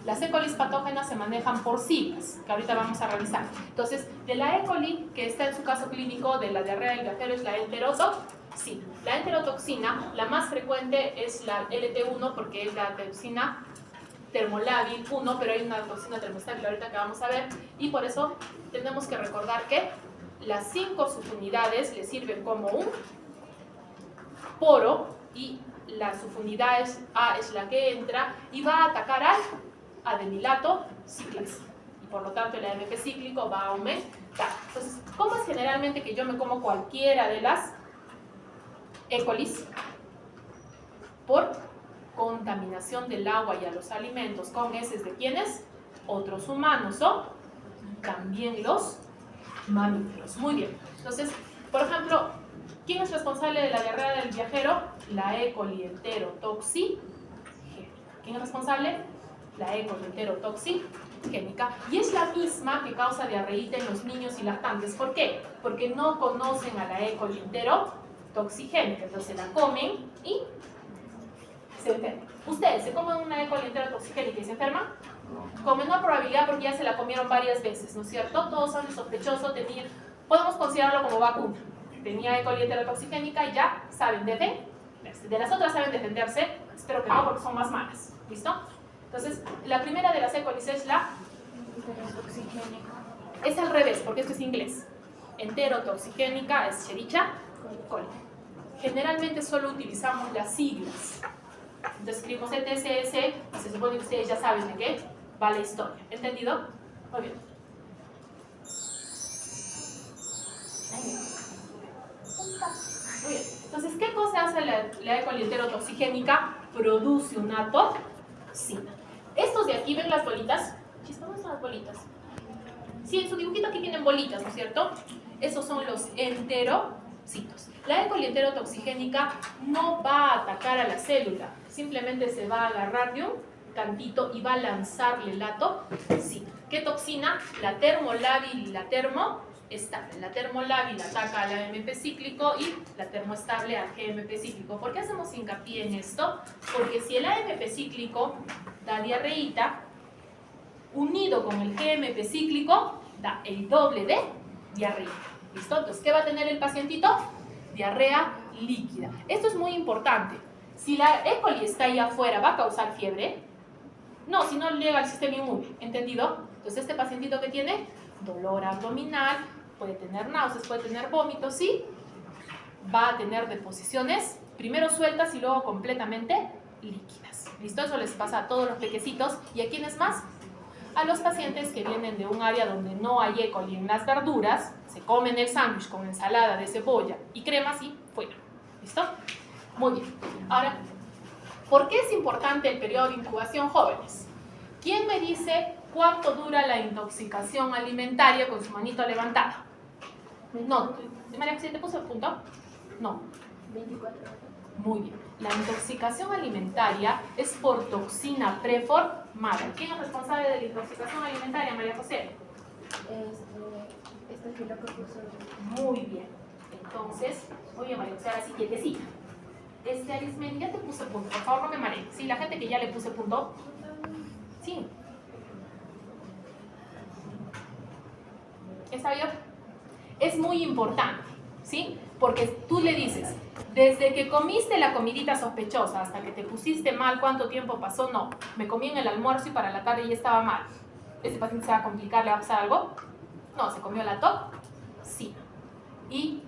Speaker 1: Las E. coli patógenas se manejan por siglas, que ahorita vamos a revisar. Entonces, de la E. coli, que está en su caso clínico de la diarrea del viajero, es la enterotoxina. La enterotoxina, la más frecuente es la LT1, porque es la toxina termolábil 1, pero hay una toxina termostátil ahorita que vamos a ver, y por eso tenemos que recordar que las 5 subunidades le sirven como un poro, y la subunidad A es la que entra y va a atacar al adenilato ciclasa, y por lo tanto el AMP cíclico va a aumentar. Entonces, ¿cómo es generalmente que yo me como cualquiera de las E. coli? Por contaminación del agua y a los alimentos con heces de quienes, otros humanos o también los mamíferos. Muy bien. Entonces, por ejemplo, ¿quién es responsable de la diarrea del viajero? La E. coli enterotoxigénica. ¿Quién es responsable? La E. coli enterotoxigénica. Y es la misma que causa diarreíta en los niños y lactantes. ¿Por qué? Porque no conocen a la E. coli enterotoxigénica. Entonces la comen y se enferman. ¿Ustedes se comen una E. coli enterotoxigénica y se enferman? Con menor probabilidad porque ya se la comieron varias veces, ¿no es cierto? Todos son sospechosos, podemos considerarlo como vacuna. Tenía E. coli enterotoxigénica y ya saben defenderse. De las otras saben defenderse, espero que no porque son más malas. ¿Listo? Entonces, la primera de las E. coli es la
Speaker 3: Enterotoxigénica.
Speaker 1: es al revés, porque esto es inglés. Enterotoxigénica es Escherichia coli. Generalmente solo utilizamos las siglas. Entonces escribimos ETSS y se supone que ustedes ya saben de qué va la historia. ¿Entendido? Muy bien. Muy bien. Entonces, ¿qué cosa hace la E. coli enterotoxigénica? Produce una toxina. Estos de aquí, ¿ven las bolitas? ¿Dónde son las bolitas? Sí, en su dibujito aquí tienen bolitas, ¿no es cierto? Esos son los enterocitos. La E. coli enterotoxigénica no va a atacar a la célula, simplemente se va a agarrar de un cantito y va a lanzarle la toxina. ¿Qué toxina? La termolábil y la termoestable. La termolábil ataca al AMP cíclico y la termoestable al GMP cíclico. ¿Por qué hacemos hincapié en esto? Porque si el AMP cíclico da diarreíta, unido con el GMP cíclico, da el doble de diarrea. ¿Listo? Entonces, ¿qué va a tener el pacientito? Diarrea líquida. Esto es muy importante. Si la E. coli está ahí afuera, ¿va a causar fiebre? No, si no llega al sistema inmune. ¿Entendido? Entonces, este pacientito que tiene dolor abdominal, puede tener náuseas, puede tener vómitos, sí, va a tener deposiciones, primero sueltas y luego completamente líquidas. ¿Listo? Eso les pasa a todos los pequecitos. ¿Y a quiénes más? A los pacientes que vienen de un área donde no hay E. coli en las verduras, se comen el sándwich con ensalada de cebolla y crema, así, fuera. ¿Listo? Muy bien. Ahora, ¿por qué es importante el periodo de incubación, jóvenes? ¿Quién me dice cuánto dura la intoxicación alimentaria con su manito levantada? No, María José, ¿te puse el punto? No.
Speaker 3: 24 horas.
Speaker 1: Muy bien. La intoxicación alimentaria es por toxina preformada. ¿Quién es responsable de la intoxicación alimentaria, María José?
Speaker 3: Este es lo que puso.
Speaker 1: Muy bien. Entonces, muy bien, María José, ahora sí, quietecita. Arismendi, ya te puse punto. Por favor, no me marees. Sí, la gente que ya le puse punto. Sí. ¿Está bien? Es muy importante, ¿sí? Porque tú le dices, desde que comiste la comidita sospechosa hasta que te pusiste mal, ¿cuánto tiempo pasó? No, me comí en el almuerzo y para la tarde ya estaba mal. ¿Ese paciente se va a complicar? ¿Le va a pasar algo? No, se comió la toxina. Y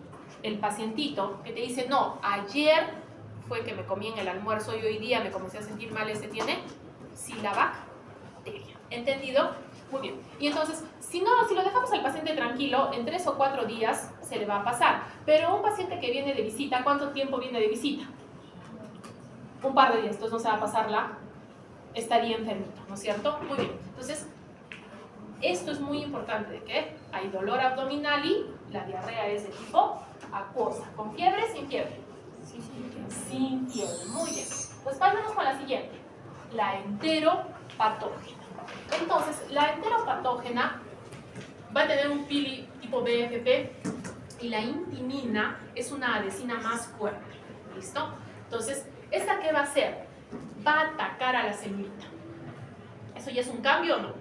Speaker 1: el pacientito que te dice, no, ayer fue que me comí en el almuerzo y hoy día me comencé a sentir mal, ese tiene silabacteria. ¿Entendido? Muy bien. Y entonces, si lo dejamos al paciente tranquilo, en 3 o 4 días se le va a pasar. Pero un paciente que viene de visita, ¿cuánto tiempo viene de visita? Un par de días, entonces no se va a pasar estaría enfermito, ¿no es cierto? Muy bien. Entonces, esto es muy importante, de que hay dolor abdominal y la diarrea es de tipo acuosa. ¿Con fiebre? ¿Sin fiebre? Sin fiebre. Muy bien. Pues vámonos con la siguiente. La enteropatógena. Entonces, la enteropatógena va a tener un pili tipo BFP y la intimina es una adesina más fuerte. ¿Listo? Entonces, ¿esta qué va a hacer? Va a atacar a la celulita. ¿Eso ya es un cambio o no?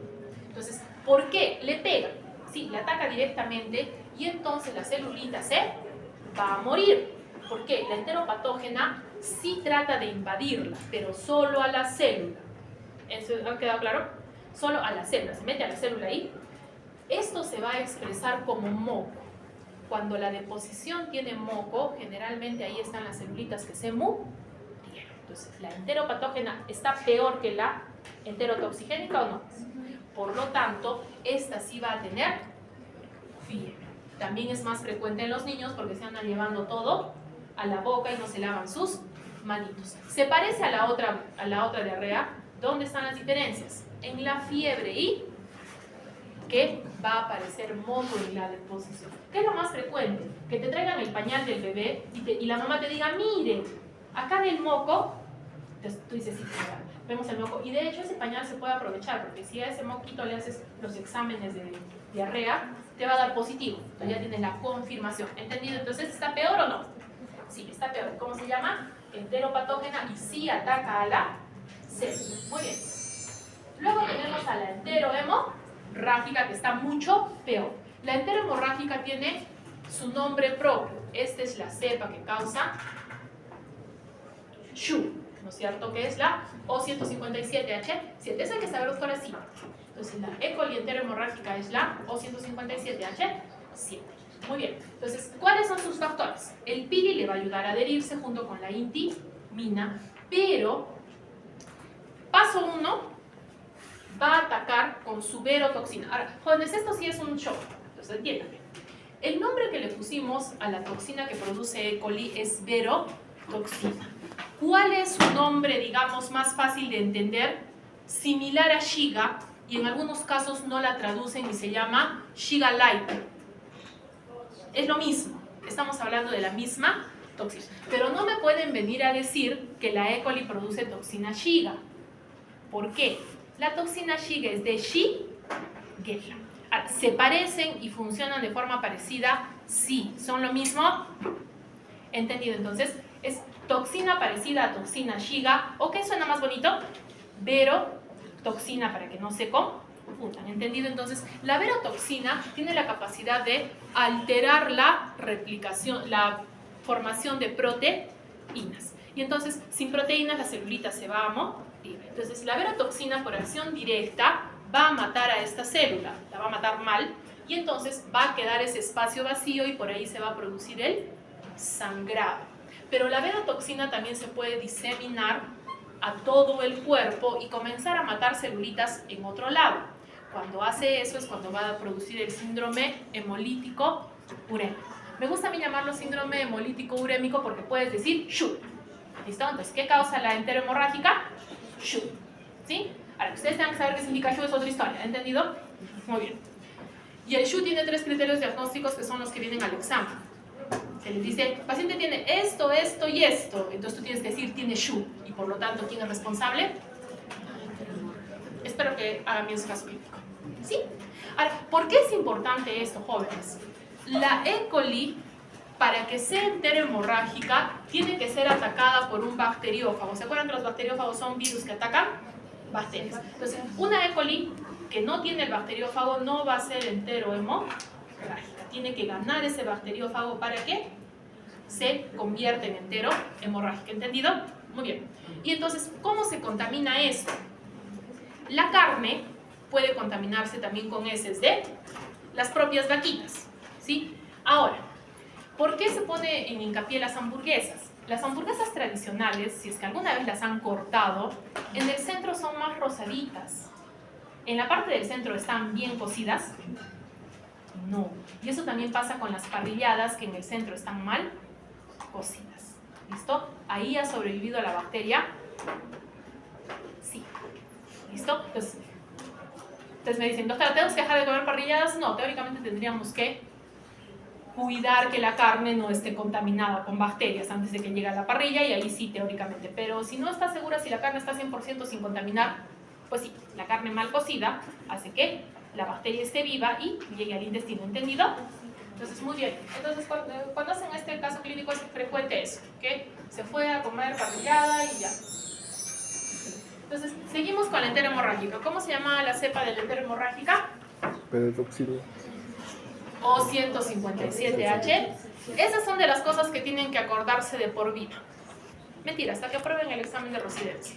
Speaker 1: Entonces, ¿por qué? Le pega. Sí, le ataca directamente y entonces la celulita se va a morir. ¿Por qué? La enteropatógena sí trata de invadirla, pero solo a la célula. ¿Eso ha quedado claro? Solo a la célula. Se mete a la célula ahí. Esto se va a expresar como moco. Cuando la deposición tiene moco, generalmente ahí están las celulitas que se murieron. Entonces, ¿la enteropatógena está peor que la enterotoxigénica o no? Por lo tanto, esta sí va a tener fiebre. También es más frecuente en los niños porque se andan llevando todo a la boca y no se lavan sus manitos. Se parece a la otra diarrea. ¿Dónde están las diferencias? En la fiebre y que va a aparecer moco en la deposición. ¿Qué es lo más frecuente? Que te traigan el pañal del bebé y la mamá te diga, mire, acá ve el moco. Entonces tú dices, sí, claro, vemos el moco. Y de hecho ese pañal se puede aprovechar porque si a ese moquito le haces los exámenes de diarrea, te va a dar positivo. Entonces ya tienes la confirmación. ¿Entendido? Entonces, ¿está peor o no? Sí, está peor. ¿Cómo se llama? Enteropatógena y sí ataca a la célula. Muy bien. Luego tenemos a la enterohemorrágica que está mucho peor. La enterohemorrágica tiene su nombre propio. Esta es la cepa que causa SHU, ¿no es cierto? Que es la O157H7. Esa hay que saberlo por así. Entonces la E. coli enterohemorrágica es la O157H7. Muy bien. Entonces, ¿cuáles son sus factores? El pili le va a ayudar a adherirse junto con la intimina, pero paso 1 va a atacar con su verotoxina. Ahora, jóvenes, esto sí es un shock. Entonces, entiéndame. El nombre que le pusimos a la toxina que produce E. coli es verotoxina. ¿Cuál es su nombre, digamos, más fácil de entender? Similar a Shiga, y en algunos casos no la traducen y se llama Shiga Light. Es lo mismo, estamos hablando de la misma toxina. Pero no me pueden venir a decir que la E. coli produce toxina Shiga. ¿Por qué? La toxina Shiga es de Shigella. ¿Se parecen y funcionan de forma parecida? Sí. ¿Son lo mismo? ¿Entendido? Entonces, es toxina parecida a toxina Shiga. ¿O qué suena más bonito? Verotoxina, para que no se confundan. ¿Entendido? Entonces, la verotoxina tiene la capacidad de alterar la replicación, la formación de proteínas. Y entonces, sin proteínas, la celulita se va a morir. Entonces, la verotoxina, por acción directa, va a matar a esta célula. La va a matar mal. Y entonces, va a quedar ese espacio vacío y por ahí se va a producir el sangrado. Pero la verotoxina también se puede diseminar a todo el cuerpo y comenzar a matar celulitas en otro lado. Cuando hace eso es cuando va a producir el síndrome hemolítico urémico. Me gusta a mí llamarlo síndrome hemolítico urémico porque puedes decir SHU. ¿Listo? Entonces, ¿qué causa la enterohemorrágica? SHU. ¿Sí? Ahora, ustedes tienen que saber qué significa SHU, es otra historia. ¿Entendido? Muy bien. Y el SHU tiene 3 criterios diagnósticos que son los que vienen al examen. Se les dice, el paciente tiene esto, esto y esto. Entonces tú tienes que decir, tiene SHU. Y por lo tanto, ¿quién es responsable? Espero que hagan bien su caso clínico. ¿Sí? Ahora, ¿por qué es importante esto, jóvenes? La E. coli, para que sea enterohemorrágica, tiene que ser atacada por un bacteriófago. ¿Se acuerdan que los bacteriófagos son virus que atacan bacterias? Entonces, una E. coli que no tiene el bacteriófago no va a ser enterohemorrágica. Tiene que ganar ese bacteriófago para que se convierta en enterohemorrágica. ¿Entendido? Muy bien. Y entonces, ¿cómo se contamina esto? La carne puede contaminarse también con heces de las propias vaquitas, ¿sí? Ahora, ¿Por qué se pone en hincapié las hamburguesas? Las hamburguesas tradicionales, si es que alguna vez las han cortado, en el centro son más rosaditas. ¿En la parte del centro están bien cocidas? No. Y eso también pasa con las parrilladas, que en el centro están mal cocidas. ¿Listo? Ahí ha sobrevivido la bacteria. Sí. ¿Listo? Entonces me dicen, doctora, ¿tenemos que dejar de comer parrilladas? No, teóricamente tendríamos que cuidar que la carne no esté contaminada con bacterias antes de que llegue a la parrilla, y ahí sí, teóricamente. Pero si no está segura si la carne está 100% sin contaminar, pues sí, la carne mal cocida hace que la bacteria esté viva y llegue al intestino, ¿entendido? Entonces, muy bien. Entonces, cuando hacen este caso clínico es frecuente eso, que se fue a comer parrillada y ya. Entonces, seguimos con la entera hemorrágica. ¿Cómo se llama la cepa de la entera hemorrágica?
Speaker 2: Perotoxina.
Speaker 1: O 157H. Esas son de las cosas que tienen que acordarse de por vida. Mentira, hasta que aprueben el examen de residencia.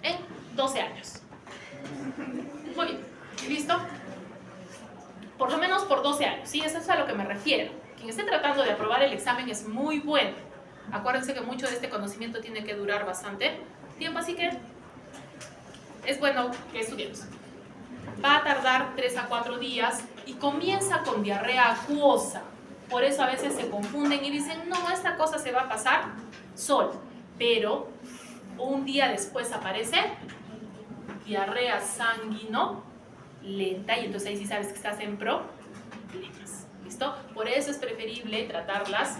Speaker 1: En 12 años. Muy bien, ¿listo? Por lo menos por 12 años, ¿sí? Eso es a lo que me refiero. Quien esté tratando de aprobar el examen es muy bueno. Acuérdense que mucho de este conocimiento tiene que durar bastante tiempo, así que es bueno que estudiemos. Va a tardar 3 a 4 días y comienza con diarrea acuosa. Por eso a veces se confunden y dicen, no, esta cosa se va a pasar sola. Pero un día después aparece diarrea sanguinolenta y entonces ahí sí sabes que estás en problemas. ¿Listo? Por eso es preferible tratar las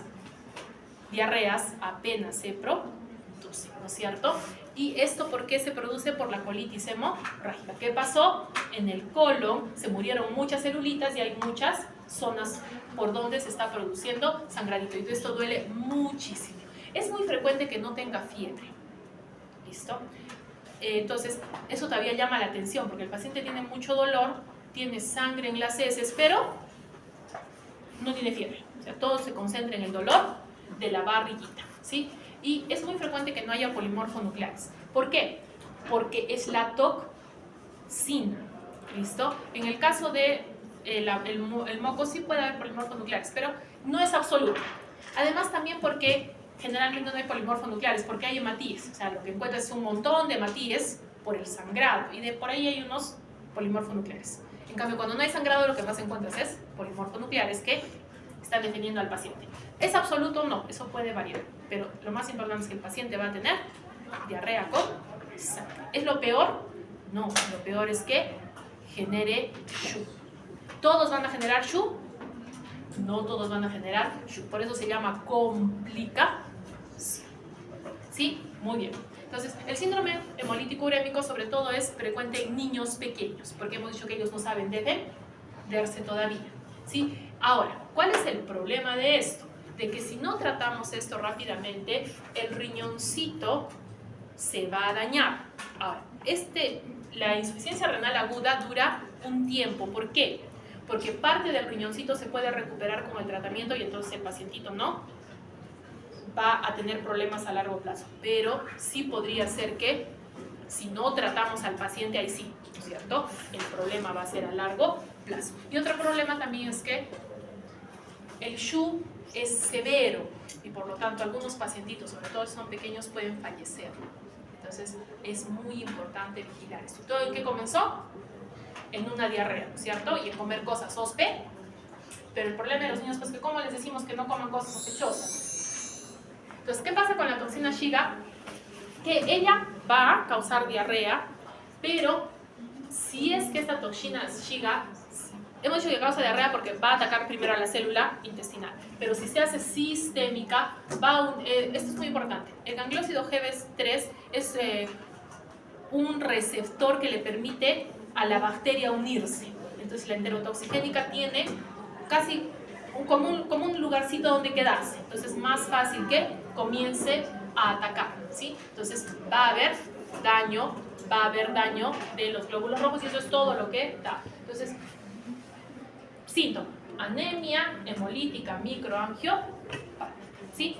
Speaker 1: diarreas apenas se producen, ¿no es cierto? ¿Y esto por qué se produce? Por la colitis hemorrágica. ¿Qué pasó? En el colon se murieron muchas celulitas y hay muchas zonas por donde se está produciendo sangradito. Y esto duele muchísimo. Es muy frecuente que no tenga fiebre. ¿Listo? Entonces, eso todavía llama la atención porque el paciente tiene mucho dolor, tiene sangre en las heces, pero no tiene fiebre. O sea, todo se concentra en el dolor de la barriguita, ¿sí? Y es muy frecuente que no haya polimorfonucleares. ¿Por qué? Porque es la toxina. ¿Listo? En el caso de el moco sí puede haber polimorfonucleares, pero no es absoluto. Además también porque generalmente no hay polimorfonucleares, porque hay hematíes. O sea, lo que encuentras es un montón de hematíes por el sangrado y de por ahí hay unos polimorfonucleares. En cambio, cuando no hay sangrado, lo que más encuentras es polimorfonucleares que están defendiendo al paciente. ¿Es absoluto? No, eso puede variar, pero lo más importante es que el paciente va a tener diarrea con sangre. ¿Es lo peor? No, lo peor es que genere SHU. ¿Todos van a generar SHU? No todos van a generar SHU, por eso se llama complicación. ¿Sí? Muy bien. Entonces, el síndrome hemolítico urémico sobre todo es frecuente en niños pequeños, porque hemos dicho que ellos no saben defenderse todavía. ¿Sí? Ahora, ¿cuál es el problema de esto? De que si no tratamos esto rápidamente, el riñoncito se va a dañar. Ahora, la insuficiencia renal aguda dura un tiempo. ¿Por qué? Porque parte del riñoncito se puede recuperar con el tratamiento y entonces el pacientito no va a tener problemas a largo plazo. Pero sí podría ser que si no tratamos al paciente, ahí sí, ¿no es cierto? El problema va a ser a largo plazo. Y otro problema también es que el SHU es severo y por lo tanto algunos pacientitos, sobre todo si son pequeños, pueden fallecer. Entonces es muy importante vigilar esto. ¿Todo en qué comenzó? En una diarrea, ¿no es cierto? Y en comer cosas pero el problema de los niños es que ¿cómo les decimos que no coman cosas sospechosas? Entonces, ¿qué pasa con la toxina Shiga? Que ella va a causar diarrea, pero si es que esta toxina Shiga, hemos dicho que causa diarrea porque va a atacar primero a la célula intestinal, pero si se hace sistémica, esto es muy importante, el gangliósido GB3 es un receptor que le permite a la bacteria unirse. Entonces la enterotoxigénica tiene casi como un lugarcito donde quedarse, entonces es más fácil que comience a atacar, ¿sí? Entonces va a haber daño de los glóbulos rojos y eso es todo lo que da. Entonces, síntoma, anemia hemolítica microangiopática, ¿sí?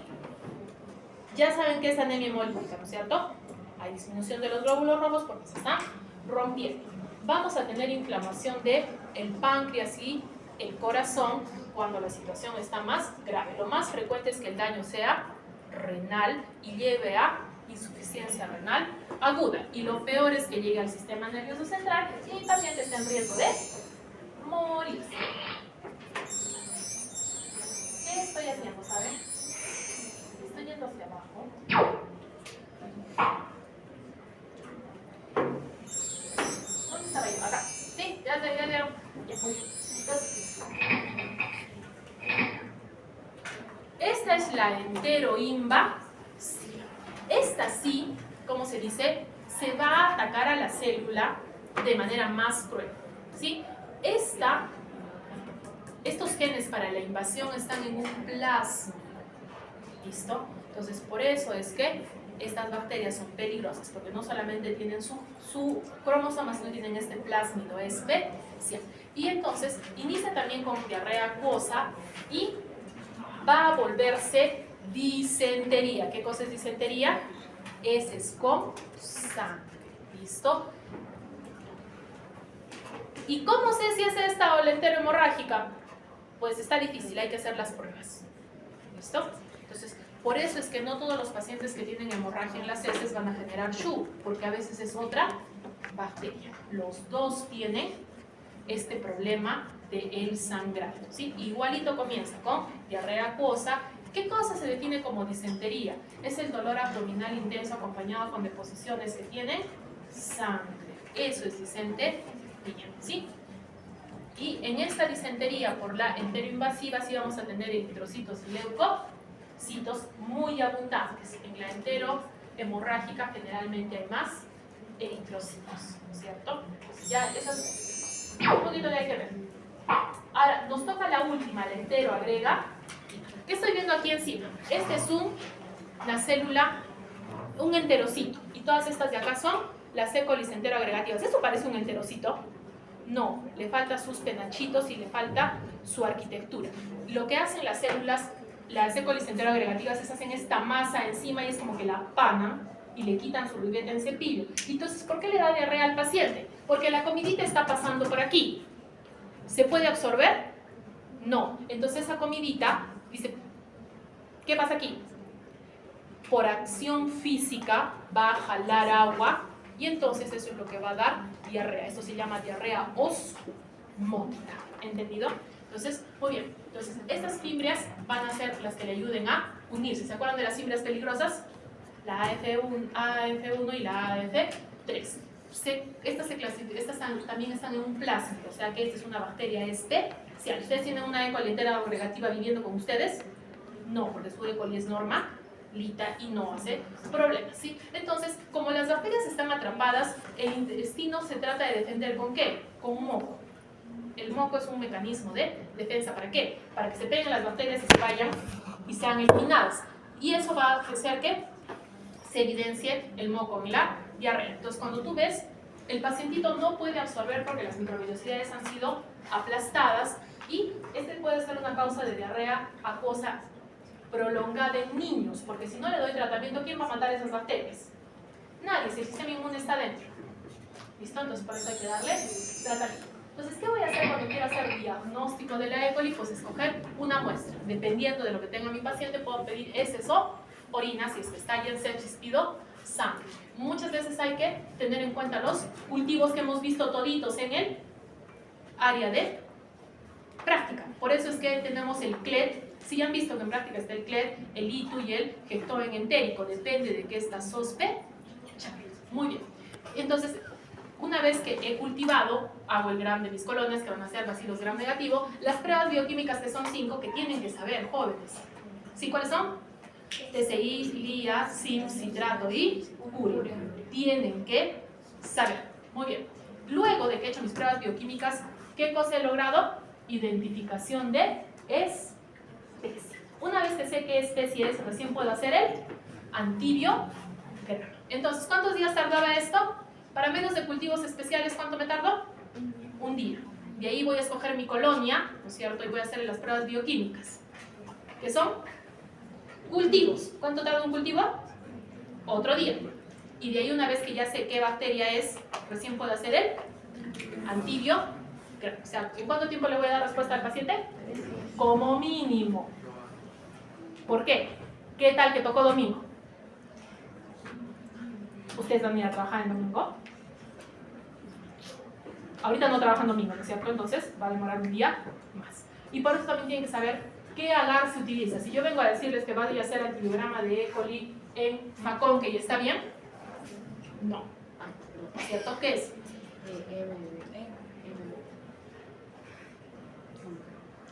Speaker 1: Ya saben qué es anemia hemolítica, ¿no es cierto? Hay disminución de los glóbulos rojos porque se están rompiendo. Vamos a tener inflamación del páncreas y el corazón cuando la situación está más grave. Lo más frecuente es que el daño sea renal y lleve a insuficiencia renal aguda. Y lo peor es que llegue al sistema nervioso central y el paciente está en riesgo de morir. ¿Qué estoy haciendo, saben? Estoy yendo hacia abajo. ¿Dónde estaba yo? Acá. Sí, ya. Ya, muy bien. Entonces, esta es la enteroinvasiva. Esta sí, como se dice, se va a atacar a la célula de manera más cruel. ¿Sí? Estos genes para la invasión están en un plasma. ¿Listo? Entonces, por eso es que estas bacterias son peligrosas, porque no solamente tienen su cromosoma, sino tienen este plásmido especial. Y entonces, inicia también con diarrea acuosa y va a volverse disentería. ¿Qué cosa es disentería? Es con sangre. ¿Listo? ¿Y cómo sé si es esta o la enterohemorrágica? Pues está difícil, hay que hacer las pruebas. ¿Listo? Entonces, por eso es que no todos los pacientes que tienen hemorragia en las heces van a generar SHU, porque a veces es otra bacteria. Los dos tienen este problema del sangrado, ¿sí? Igualito comienza con diarrea acuosa. ¿Qué cosa se define como disentería? Es el dolor abdominal intenso acompañado con deposiciones que tienen sangre. Eso es disentería, ¿sí? Y en esta disentería por la enteroinvasiva sí vamos a tener eritrocitos y leucocitos muy abundantes. En la enterohemorrágica generalmente hay más eritrocitos, ¿no es cierto? Pues ya esas un poquito le hay que ver. Ahora, nos toca la última, la enteroagrega. ¿Qué estoy viendo aquí encima? Este es una célula, un enterocito. Y todas estas de acá son las E. coli enteroagregativas. ¿Esto parece un enterocito? No, le falta sus penachitos y le falta su arquitectura. Lo que hacen las células, las E. coli enteroagregativas, es hacen esta masa encima y es como que la panan y le quitan su ribete en cepillo. Entonces, ¿por qué le da diarrea al paciente? Porque la comidita está pasando por aquí. ¿Se puede absorber? No. Entonces esa comidita, dice, ¿qué pasa aquí? Por acción física va a jalar agua y entonces eso es lo que va a dar diarrea. Esto se llama diarrea osmótica. ¿Entendido? Entonces, muy bien. Entonces, estas fimbrias van a ser las que le ayuden a unirse. ¿Se acuerdan de las fimbrias peligrosas? La AF1 y la AF3. Estas también están en un plásmido, o sea que esta es una bacteria especial. ¿Ustedes tienen una E. coli enteroagregativa viviendo con ustedes? No, porque su E. coli es normalita y no hace problemas, ¿sí? Entonces, como las bacterias están atrapadas, el intestino se trata de defender ¿con qué? Con un moco. El moco es un mecanismo de defensa. ¿Para qué? Para que se peguen las bacterias y se vayan y sean eliminadas. Y eso va a hacer que se evidencie el moco en la diarrea. Entonces, cuando tú ves, el pacientito no puede absorber porque las microvellosidades han sido aplastadas y este puede ser una causa de diarrea acuosa prolongada en niños, porque si no le doy tratamiento, ¿quién va a matar esas bacterias? Nadie, si el sistema inmune está dentro. ¿Listo? Entonces, por eso hay que darle tratamiento. Entonces, ¿qué voy a hacer cuando quiero hacer diagnóstico de la E. coli? Pues escoger una muestra. Dependiendo de lo que tenga mi paciente, puedo pedir heces o orina. Si es que está ya en sepsis, pido sangre. Muchas veces hay que tener en cuenta los cultivos que hemos visto toditos en el área de práctica. Por eso es que tenemos el CLED. Si han visto que en práctica está el CLED, el ITU y el Gectoen entérico. Depende de qué está sospechando. Muy bien. Entonces, una vez que he cultivado, hago el gram de mis colonias, que van a ser bacilos gram negativo, las pruebas bioquímicas, que son 5, que tienen que saber, jóvenes. ¿Sí? ¿Cuáles son? TCI, LIA, SIM, citrato y urea. Tienen que saber. Muy bien. Luego de que he hecho mis pruebas bioquímicas, ¿qué cosa he logrado? Identificación de especie. Una vez que sé qué especie es, recién puedo hacer el antibiograma. Entonces, ¿cuántos días tardaba esto? Para menos de cultivos especiales, ¿cuánto me tardó? Un día. De ahí voy a escoger mi colonia, ¿no es cierto? Y voy a hacer las pruebas bioquímicas. ¿Qué son? Cultivos. ¿Cuánto tarda un cultivo? Otro día. Y de ahí, una vez que ya sé qué bacteria es, recién puedo hacer el antibiograma. O sea, ¿en cuánto tiempo le voy a dar respuesta al paciente? como mínimo. ¿Por qué? ¿Qué tal que tocó domingo? ¿Ustedes van a ir a trabajar en domingo? Ahorita no trabajan domingo, ¿no es cierto? Entonces va a demorar un día más. Y por eso también tienen que saber qué agar se utiliza. Si yo vengo a decirles que vaya a hacer antibiograma de E. coli en Facón, que ya está bien, no. ¿No es cierto? ¿Qué es?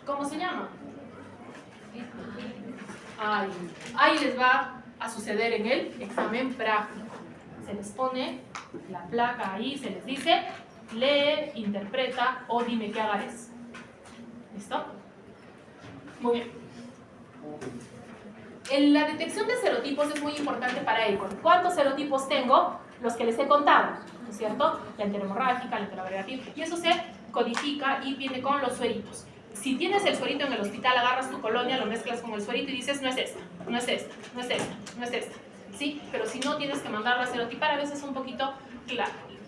Speaker 1: ¿Cómo se llama? Ahí les va a suceder en el examen práctico. Se les pone la placa ahí, se les dice, lee, interpreta o dime qué agar es. ¿Listo? Muy bien. La detección de serotipos es muy importante para ECO. ¿Cuántos serotipos tengo? Los que les he contado, ¿no es cierto? La enteromorrágica, la enteroagregativa, y eso se codifica y viene con los sueritos. Si tienes el suerito en el hospital, agarras tu colonia, lo mezclas con el suerito y dices, no es esta, no es esta, no es esta, no es esta. ¿Sí? Pero si no, tienes que mandarlo a serotipar, a veces un poquito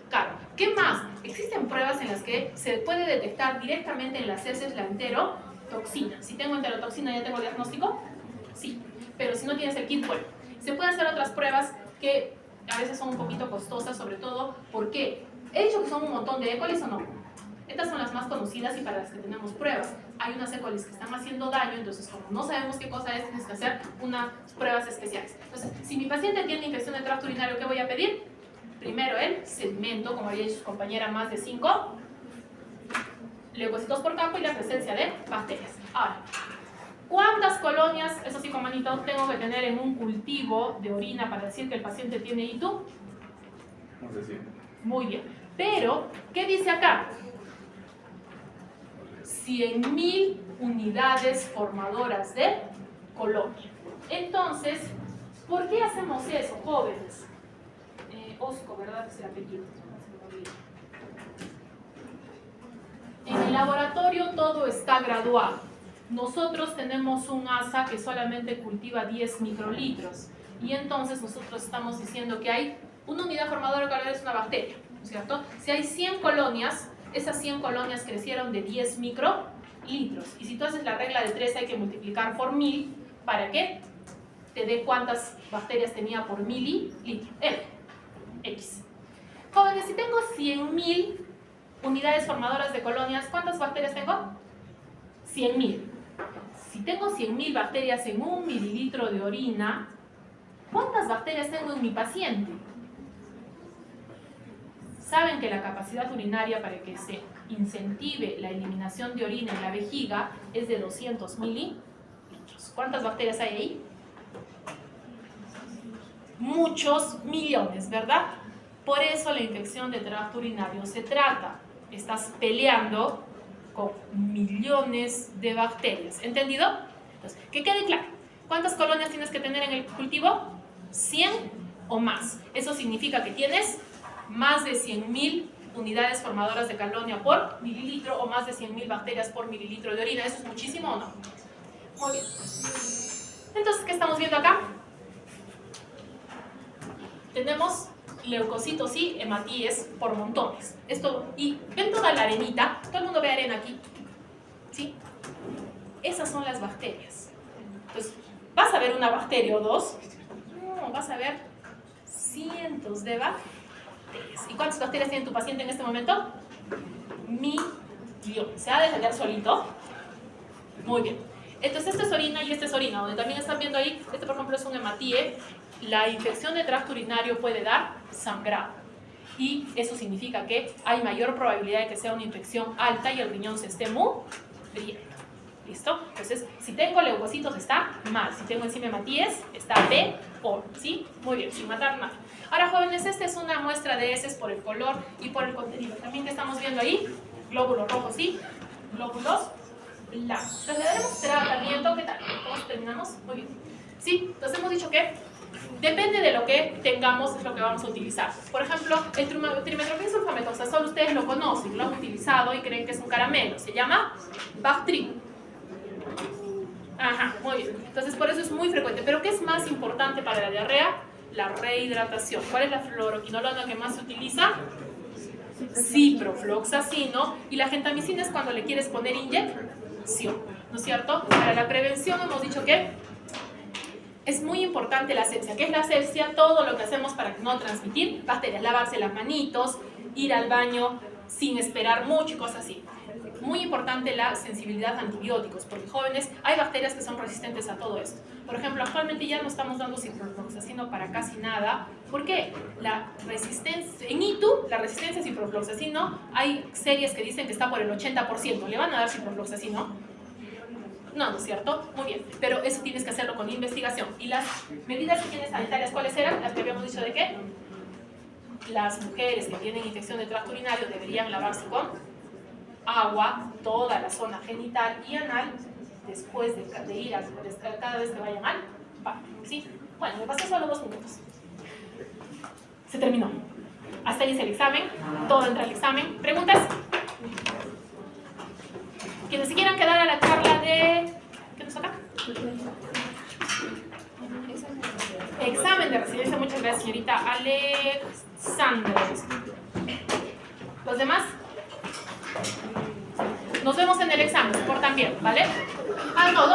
Speaker 1: caro. ¿Qué más? Existen pruebas en las que se puede detectar directamente en las heces la enterotoxina. Si tengo enterotoxina, ¿ya tengo diagnóstico? Sí. Pero si no tienes el kit, bueno. Se pueden hacer otras pruebas que a veces son un poquito costosas, sobre todo porque he dicho que son un montón de E. colis o no. Estas son las más conocidas y para las que tenemos pruebas. Hay unas E. colis que están haciendo daño, entonces como no sabemos qué cosa es, tienes que hacer unas pruebas especiales. Entonces, si mi paciente tiene infección de tracto urinario, ¿qué voy a pedir? Primero el segmento, como había dicho su compañera, más de 5 leucocitos por campo y la presencia de bacterias. Ahora, ¿cuántas colonias, eso sí con manito, tengo que tener en un cultivo de orina para decir que el paciente tiene ITU?
Speaker 4: No sé si.
Speaker 1: Muy bien. Pero, ¿qué dice acá? 100.000 unidades formadoras de colonia. Entonces, ¿por qué hacemos eso, jóvenes? Osco, ¿verdad? Es el apellido. En el laboratorio todo está graduado. Nosotros tenemos un ASA que solamente cultiva 10 microlitros. Y entonces nosotros estamos diciendo que hay una unidad formadora que ahora es una bacteria, ¿no es cierto? Si hay 100 colonias, esas 100 colonias crecieron de 10 microlitros. Y si tú haces la regla de 3, hay que multiplicar por 1000. ¿Para qué? Te dé cuántas bacterias tenía por mililitro. X. Jóvenes, si tengo 100.000 unidades formadoras de colonias, ¿cuántas bacterias tengo? 100.000. Si tengo 100.000 bacterias en 1 mililitro de orina, ¿cuántas bacterias tengo en mi paciente? Saben que la capacidad urinaria para que se incentive la eliminación de orina en la vejiga es de 200 mililitros. ¿Cuántas bacterias hay ahí? Muchos millones, ¿verdad? Por eso la infección de tracto urinario se trata. Estás peleando con millones de bacterias. ¿Entendido? Entonces, que quede claro. ¿Cuántas colonias tienes que tener en el cultivo? 100 o más. Eso significa que tienes más de 100.000 unidades formadoras de colonia por mililitro o más de 100.000 bacterias por mililitro de orina. ¿Eso es muchísimo o no? Muy bien. Entonces, ¿qué estamos viendo acá? Tenemos leucocitos y hematíes por montones. Esto, y ven toda la arenita, todo el mundo ve arena aquí, ¿sí? Esas son las bacterias. Entonces, ¿vas a ver una bacteria o dos? No, vas a ver cientos de bacterias. ¿Y cuántas bacterias tiene tu paciente en este momento? Millones. ¿Se va a defender solito? Muy bien. Entonces, esta es orina y esta es orina, donde también están viendo ahí, este por ejemplo es un hematíe. La infección de tracto urinario puede dar sangrado y eso significa que hay mayor probabilidad de que sea una infección alta y el riñón se esté muriendo. ¿Listo? Entonces, si tengo leucocitos está mal, si tengo encima hematíes está peor, ¿sí? Muy bien, sin matar nada. Ahora, jóvenes, esta es una muestra de heces por el color y por el contenido. También que estamos viendo ahí, glóbulos rojos y glóbulos blancos. Entonces, le daremos tratamiento. ¿Qué tal? ¿Cómo terminamos? Muy bien. Sí, entonces hemos dicho que depende de lo que tengamos, es lo que vamos a utilizar. Por ejemplo, el trimetoprim sulfamethoxazol, ustedes lo conocen, lo han utilizado y creen que es un caramelo. Se llama Bactrim. Ajá, muy bien. Entonces, por eso es muy frecuente. ¿Pero qué es más importante para la diarrea? La rehidratación. ¿Cuál es la fluoroquinolona que más se utiliza? Ciprofloxacino. Y la gentamicina es cuando le quieres poner inyección. ¿no es cierto? Para la prevención hemos dicho que es muy importante la asepsia. ¿Qué es la asepsia? Todo lo que hacemos para no transmitir bacterias, lavarse las manitos, ir al baño sin esperar mucho y cosas así. Muy importante la sensibilidad a antibióticos, porque jóvenes, hay bacterias que son resistentes a todo esto. Por ejemplo, actualmente ya no estamos dando ciprofloxacino para casi nada. ¿Por qué? La resistencia, en ITU, la resistencia a ciprofloxacino, hay series que dicen que está por el 80%. ¿Le van a dar ciprofloxacino? No, ¿no es cierto? Muy bien, pero eso tienes que hacerlo con investigación. ¿Y las medidas higiénico-sanitarias cuáles eran? Las que habíamos dicho de que las mujeres que tienen infección de tracto urinario deberían lavarse con agua toda la zona genital y anal después de ir cada vez que vayan al baño, ¿sí? Bueno, me pasé solo 2 minutos. Se terminó. Hasta ahí es el examen, todo entra al examen. ¿Preguntas? Quienes se quieran quedar a la charla de... ¿qué nos toca? Examen de residencia. Muchas gracias, señorita Alexander. ¿Los demás? Nos vemos en el examen, se portan bien, ¿vale? Ah, no,